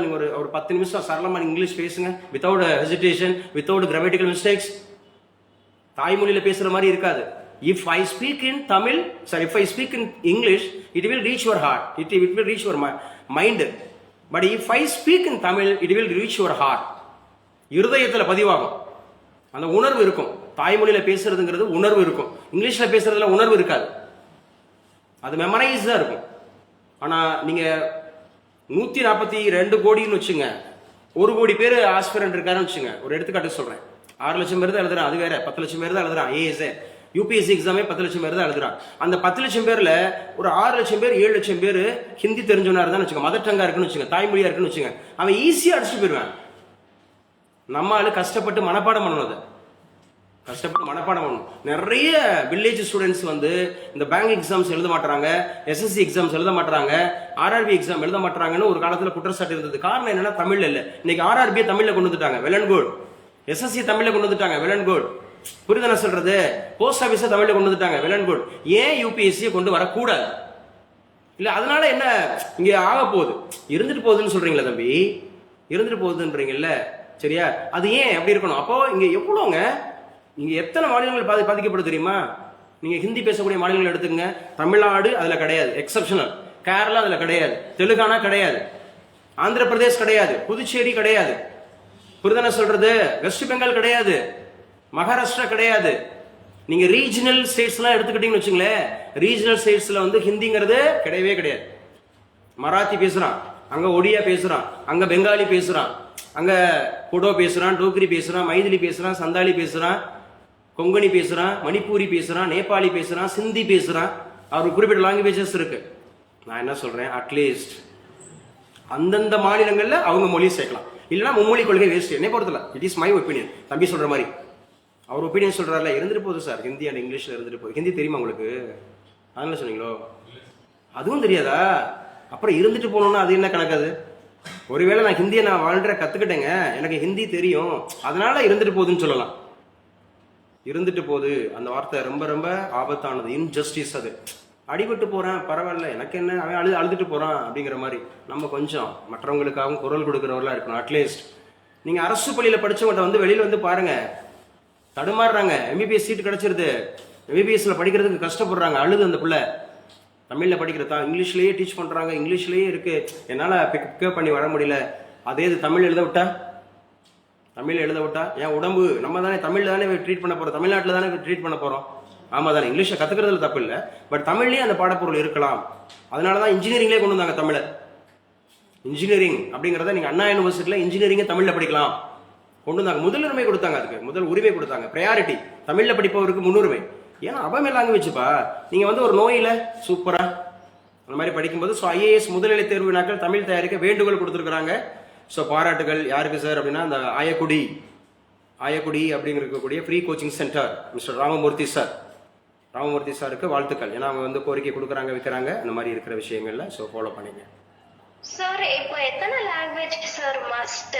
A: நீங்க ஒரு 10 நிமிஷம் சரளமா இங்கிலீஷ் பேசுங்க, without hesitation, without grammatical mistakes. தாய்மொழியில பேசுற மாதிரி இருக்காது. If I speak in Tamil, sorry, if I speak in English, it will reach your heart, it will reach your mind. But if I speak in Tamil, it will reach your heart. இருதயத்துல பதிவாகும், அந்த உணர்வு இருக்கும். தாய்மொழியில பேசுறதுங்கிறது உணர்வு இருக்கும், இங்கிலீஷ்ல பேசுறதுல உணர்வு இருக்காது, அது மெமரைஸா இருக்கும். ஆனா நீங்க 142 கோடின்னு வச்சுங்க, 1 கோடி பேர் ஆஸ்பிரண்ட் இருக்காருன்னு வச்சுங்க. ஒரு எடுத்துக்காட்டு சொல்றேன். 6 லட்சம் பேர் தான் எழுதுறான், அது வேற. 10 லட்சம் பேர் தான் எழுதுறான் ஏஎஸ், யூபிஎஸ்சி எக்ஸாமே 10 லட்சம் பேர் தான் எழுதுறான். அந்த 10 லட்சம் பேர்ல ஒரு 6 லட்சம் பேர் 7 லட்சம் பேர் ஹிந்தி தெரிஞ்சவனா இருந்தான்னு வச்சுங்க, மதர் டங்கா இருக்குன்னு வச்சுங்க, தாய்மொழியா இருக்குன்னு வச்சுங்க, அவன் ஈஸியா அடிச்சுட்டு போயிருவான். நம்ம ஆளு கஷ்டப்பட்டு மனப்பாடம் பண்ணணும், அதை கஷ்டப்பட்டு மனப்பாடம் பண்ணணும். நிறைய வில்லேஜ் ஸ்டூடெண்ட்ஸ் வந்து இந்த பேங்க் எக்ஸாம்ஸ் எழுத மாட்டாங்க, எஸ்எஸ்சி எக்ஸாம்ஸ் எழுத மாட்டாங்க, ஆர்ஆர்பி எக்ஸாம் எழுத மாட்டாங்கன்னு ஒரு காலத்துல குற்றச்சாட்டு இருந்தது. காரணம் என்னன்னா தமிழ்ல இல்ல. இன்னைக்கு ஆர்ஆர்பியை தமிழ்ல கொண்டு வந்துட்டாங்க, வெல் அண்ட் குட். எஸ்எஸ்சி தமிழ்ல கொண்டு வந்துட்டாங்க, வெல் அண்ட் குட். புரிதன சொல்றது? போஸ்ட் ஆபீஸை தமிழ்ல கொண்டு வந்துட்டாங்க, வெல் அண்ட் குட். ஏன் யூபிஎஸ்சியை கொண்டு வரக்கூடாது? இல்ல அதனால என்ன இங்க ஆக போகுது? இருந்துட்டு போகுதுன்னு சொல்றீங்களா தம்பி? இருந்துட்டு போகுதுன்றீங்கல்ல, சரியா? அது ஏன் அப்படி இருக்கணும்? அப்போ இங்க எவ்வளவுங்க, நீங்க எத்தனை மாநிலங்கள் பாதிக்கப்படும் தெரியுமா? நீங்க ஹிந்தி பேசக்கூடிய மாநிலங்கள் எடுத்துங்க. தமிழ்நாடு அதுல கிடையாது, எக்ஸப்ஷனல். கேரளா அதுல கிடையாது, தெலுங்கானா கிடையாது, ஆந்திர பிரதேஷ் கிடையாது, புதுச்சேரி கிடையாது, புரிதன சொல்றது? வெஸ்ட் பெங்கால் கிடையாது, மகாராஷ்டிரா கிடையாது. நீங்க ரீஜனல் ஸ்டேட்ஸ் எல்லாம் எடுத்துக்கிட்டீங்கன்னு வச்சுங்களேன், ரீஜனல் ஸ்டேட்ஸ்ல வந்து ஹிந்திங்கிறது கிடையவே கிடையாது. மராத்தி பேசுறான், அங்க ஒடியா பேசுறான், அங்க பெங்காலி பேசுறான், அங்க குடோ பேசுறான், டோக்ரி பேசுறான், மைதிலி பேசுறான், சந்தாலி பேசுறான், கொங்கணி பேசுறான், மணிப்பூரி பேசுறான், நேபாளி பேசுறான், சிந்தி பேசுறான். அவருக்கு குறிப்பிட்ட லாங்குவேஜஸ் இருக்கு. நான் என்ன சொல்றேன், அட்லீஸ்ட் அந்தந்த மாநிலங்கள்ல அவங்க மொழியை சேர்க்கலாம். இல்லைன்னா மும்மொழி கொள்கை வேஸ்ட். என்னை பொறுத்தல, இட் இஸ் மை ஒப்பீனியன். தம்பி சொல்ற மாதிரி அவர் ஒப்பீனியன் சொல்றாருல, இருந்துட்டு போகுது சார், ஹிந்தி அண்ட் இங்கிலீஷ்ல இருந்துட்டு போகுது. ஹிந்தி தெரியுமா உங்களுக்கு? அதனால சொன்னீங்களோ? அதுவும் தெரியாதா? அப்புறம் இருந்துட்டு போகணும்னா அது என்ன கணக்காது? ஒருவேளை நான் ஹிந்தியை நான் வாழ்ற கத்துக்கிட்டேங்க, எனக்கு ஹிந்தி தெரியும், அதனால இருந்துட்டு போகுதுன்னு சொல்லலாம். இருந்துட்டு போகுது அந்த வார்த்தை ரொம்ப ரொம்ப ஆபத்தானது, இன்ஜஸ்டிஸ். அது அடிபட்டு போறேன் பரவாயில்ல, எனக்கு என்ன, அவன் அழுதுட்டு போறான் அப்படிங்கிற மாதிரி நம்ம கொஞ்சம் மற்றவங்களுக்காகவும் குரல் கொடுக்கிறவர்களா இருக்கணும். அட்லீஸ்ட் நீங்க அரசு பள்ளியில படிச்சவங்க வந்து வெளியில வந்து பாருங்க, தடுமாறுறாங்க. எம்பிபிஎஸ் சீட் கிடைச்சிருது, எம்பிபிஎஸ்ல படிக்கிறதுக்கு கஷ்டப்படுறாங்க, அழுது அந்த பிள்ளை. தமிழ்ல படிக்கிறதா, இங்கிலீஷ்லயே டீச் பண்றாங்க, இங்கிலீஷ்லயே இருக்கு, என்னால பிக்கப் பண்ணி வர முடியல. அதே இது தமிழ் எழுத விட்டா, தமிழ் எழுத விட்டா என் உடம்பு, நம்ம தானே தமிழ்ல தானே ட்ரீட் பண்ண போறோம், தமிழ்நாட்டில் தானே ட்ரீட் பண்ண போறோம். ஆமா தானே, இங்கிலீஷை கத்துக்கிறதுல தப்பு இல்லை, பட் தமிழ்லயே அந்த பாடப்பொருள் இருக்கலாம். அதனாலதான் இன்ஜினியரிங்லேயே கொண்டு வந்தாங்க தமிழை. இன்ஜினியரிங் அப்படிங்கிறத நீங்க அண்ணா யூனிவர்சிட்டியில இன்ஜினியரிங் தமிழ்ல படிக்கலாம் கொண்டு வந்தாங்க. முதலுரிமை கொடுத்தாங்க, அதுக்கு முதல் உரிமை கொடுத்தாங்க, ப்ரையாரிட்டி. தமிழ்ல படிப்பவருக்கு முன்னுரிமை. ஏன்னா அவமே லாங்குவேஜ்ப்பா. நீங்க வந்து ஒரு நோயில சூப்பரா அந்த மாதிரி படிக்கும்போது ஸோ ஐஏஎஸ் முதுநிலை தேர்வு வினாக்கள் தமிழ் தயாரிக்க வேண்டுகோள் கொடுத்துருக்காங்க. ஸோ பாராட்டுகள் யாருக்கு சார் அப்படின்னா, அந்த ஆயக்குடி அப்படிங்கக்கூடிய free coaching centre mister Ramamurthy சாருக்கு வாழ்த்துக்கள். ஏன்னா அவங்க வந்து கோரிக்கை கொடுக்குறாங்க, வைக்கிறாங்க, அந்த மாதிரி இருக்கிற விஷயங்கள்ல. ஸோ ஃபாலோ பண்ணிங்க
D: சார். இப்போ எத்தனை லாங்குவேஜ் சார் மஸ்ட்?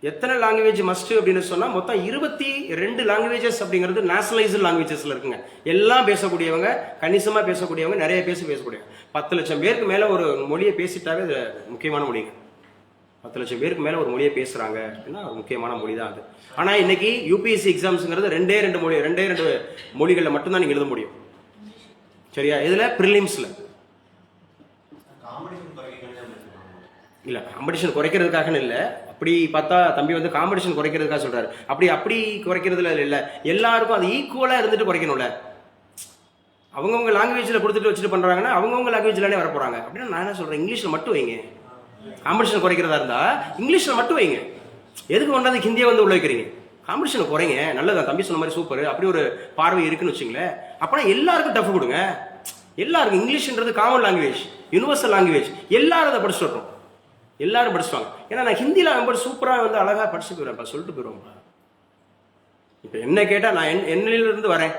A: எத்தனை லாங்குவேஜ் மஸ்ட் அப்படின்னு சொன்னா, மொத்தம் 22 லாங்குவேஜஸ் அப்படிங்கிறது நேஷனலைஸ்டு லாங்குவேஜஸ்ல இருக்குங்க. எல்லாம் பேசக்கூடியவங்க, கணிசமா பேசக்கூடியவங்க, நிறைய பேசக்கூடியவங்க. 10 லட்சம் பேருக்கு மேல ஒரு மொழியை பேசிட்டாவே அது முக்கியமான மொழிங்க. 10 லட்சம் பேருக்கு மேல ஒரு மொழியை பேசுறாங்க அப்படின்னா முக்கியமான மொழி தான் அது. ஆனா இன்னைக்கு யூபிஎஸ்சி எக்ஸாம்ஸ்ங்கிறது 2 மொழிகள்ல மட்டும்தான் நீங்க எழுத முடியும். சரியா? இதுல பிரிலிம்ஸ்ல இல்ல, காம்படிஷன் குறைக்கிறதுக்காக இல்ல. அப்படி பார்த்தா தம்பி வந்து காம்படிஷன் குறைக்கிறதுக்காக சொல்றாரு. அப்படி குறைக்கிறதுல இல்ல, எல்லாருக்கும் அது ஈக்குவலா இருந்துட்டு குறைக்கணும்ல. அவங்கவுங்க லாங்குவேஜ்ல கொடுத்துட்டு வச்சுட்டு பண்றாங்கன்னா அவங்கவுங்க லாங்குவேஜ்லயே வர போறாங்க. அப்படின்னா நான் என்ன சொல்றேன், இங்கிலீஷ்ல மட்டும் வைங்க. காம்படிஷன் குறைக்கிறதா இருந்தா இங்கிலீஷ்ல மட்டும் வைங்க. எதுக்கு கொண்டாந்து ஹிந்தியை வந்து உள்ள வைக்கிறீங்க? காம்படிஷன் குறைங்க, நல்லதான். தம்பி சொன்ன மாதிரி சூப்பர். அப்படி ஒரு பார்வை இருக்குன்னு வச்சுங்களேன். அப்பனா எல்லாருக்கும் டஃப் கொடுங்க. எல்லாருக்கும் இங்கிலீஷ்ன்றது காமன் லாங்குவேஜ், யூனிவர்சல் லாங்குவேஜ். எல்லாரும் அதை படிச்சுட்டு வரணும், எல்லாரும் படிச்சுவாங்க. ஏன்னா நான் ஹிந்தியில ரொம்ப சூப்பரா வந்து அழகா படிச்சு போயிடுவேன், சொல்லிட்டு போயிடுவோம். இப்ப என்ன கேட்டா, நான் என்னிலிருந்து வரேன்,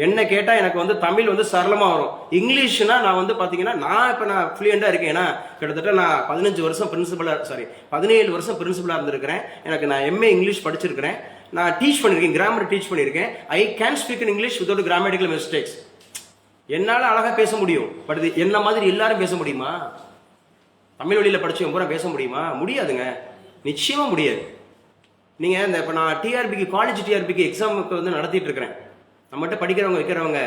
A: என்ன கேட்டா எனக்கு வந்து தமிழ் வந்து சரளமா வரும். இங்கிலீஷ்னா நான் வந்து பாத்தீங்கன்னா, நான் ஃப்ளூயண்டா இருக்கேன். ஏன்னா கிட்டத்தட்ட நான் 17 வருஷம் பிரின்சிபலா இருந்திருக்கிறேன். நான் எம்ஏ இங்கிலீஷ் படிச்சிருக்கிறேன். நான் டீச் பண்ணிருக்கேன், கிராமர் டீச் பண்ணிருக்கேன். I can speak in English without grammatical mistakes. என்னால அழகா பேச முடியும். பட் என்ன மாதிரி எல்லாரும் பேச முடியுமா? தமிழ் வழியில படிச்சவங்க பூரா பேச முடியுமா? முடியாதுங்க, நிச்சயமா முடியாது. நீங்க இப்ப நான் டிஆர்பிக்கு, காலேஜ் டிஆர்பிக்கு எக்ஸாமுக்கு வந்து நடத்திட்டு இருக்கிறேன். நம்மகிட்ட படிக்கிறவங்க வைக்கிறவங்க,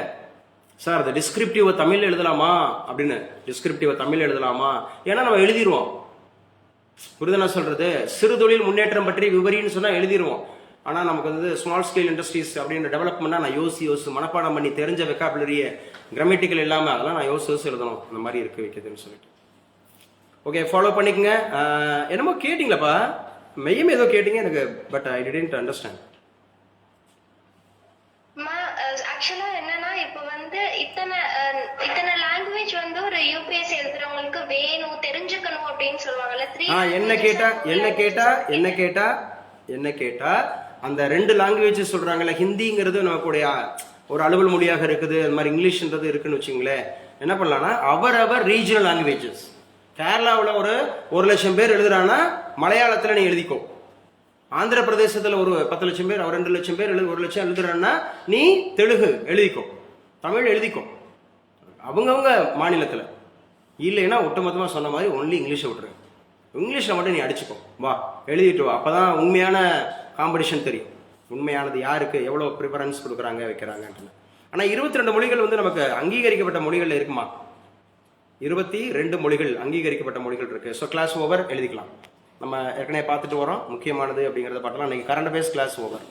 A: சார் அந்த டிஸ்கிரிப்டிவ் தமிழ்ல எழுதலாமா அப்படின்னு. டிஸ்கிரிப்டிவ் தமிழ்ல எழுதலாமா? ஏன்னா நம்ம எழுதிடுவோம். புரிதனா சொல்றது? சிறு தொழில் முன்னேற்றம் பற்றி விவரின்னு சொன்னா எழுதிடுவோம். ஆனால் நமக்கு வந்து ஸ்மால் ஸ்கேல் இண்டஸ்ட்ரீஸ் அப்படின்ற டெவலப்மெண்ட்டாக நான் யோசிச்சு மனப்பாடம் பண்ணி தெரிஞ்ச வெக்காபுலரியை கிராமட்டிக்கல் இல்லாமல் அதெல்லாம் நான் யோசிச்சு எழுதணும் அந்த மாதிரி இருக்கு வைக்கிறதுன்னு சொல்லிட்டு. ஓகே, ஃபாலோ பண்ணிக்கங்க. என்னமோ கேட்டிங்களப்பா, மெய்யும் ஏதோ கேட்டிங்க எனக்கு, பட் ஐ டிடன்ட் அண்டர்ஸ்டாண்ட்.
D: ஆக்சுவலா என்னன்னா இப்ப வந்து இத்தனை லாங்குவேஜ் வந்து ஒரு யூபிஎஸ்சி எழுதுறவங்களுக்கு வேணும் தெரிஞ்சுக்கணும் அப்படின்னு சொல்லுவாங்கல்ல.
A: என்ன கேட்டா அந்த 2 லாங்குவேஜ் சொல்றாங்கல்ல, ஹிந்திங்கிறது நமக்குடைய ஒரு அலுவல் மொழியாக இருக்குது, அது மாதிரி இங்கிலீஷ்ன்றது இருக்குன்னு வச்சுங்களேன். என்ன பண்ணலாம்னா அவரவர் ரீஜனல் லாங்குவேஜஸ். கேரளாவில் ஒரு 1,00,000 பேர் எழுதுறான்னா மலையாளத்தில் நீ எழுதிக்கோ. ஆந்திர பிரதேசத்தில் ஒரு 10 லட்சம் பேர், 2 லட்சம் பேர் 1 லட்சம் எழுதுறான்னா நீ தெலுங்கு எழுதிக்கோ, தமிழ் எழுதிக்கோ அவங்கவுங்க மாநிலத்தில். இல்லைன்னா ஒட்டுமொத்தமாக சொன்ன மாதிரி ஒன்லி இங்கிலீஷை விட்டுரு, இங்கிலீஷில் மட்டும் நீ அடிச்சுக்கோ, வா எழுதிட்டு வா. அப்போ தான் உண்மையான காம்படிஷன் தெரியும், உண்மையானது யாருக்கு எவ்வளோ ப்ரிஃபரன்ஸ் கொடுக்குறாங்க வைக்கிறாங்கன்னு. ஆனால் 22 மொழிகள் வந்து நமக்கு அங்கீகரிக்கப்பட்ட மொழிகள் இருக்குமா? 22 மொழிகள் அங்கீகரிக்கப்பட்ட மொழிகள் இருக்கு. ஸோ கிளாஸ் ஓவர் எழுதிக்கலாம். நம்ம ஏற்கனவே பார்த்துட்டு வரோம், முக்கியமானது அப்படிங்கிறத பார்க்கலாம். இன்னைக்கு கரண்ட் அஃபேர்ஸ் கிளாஸ் ஓவர்.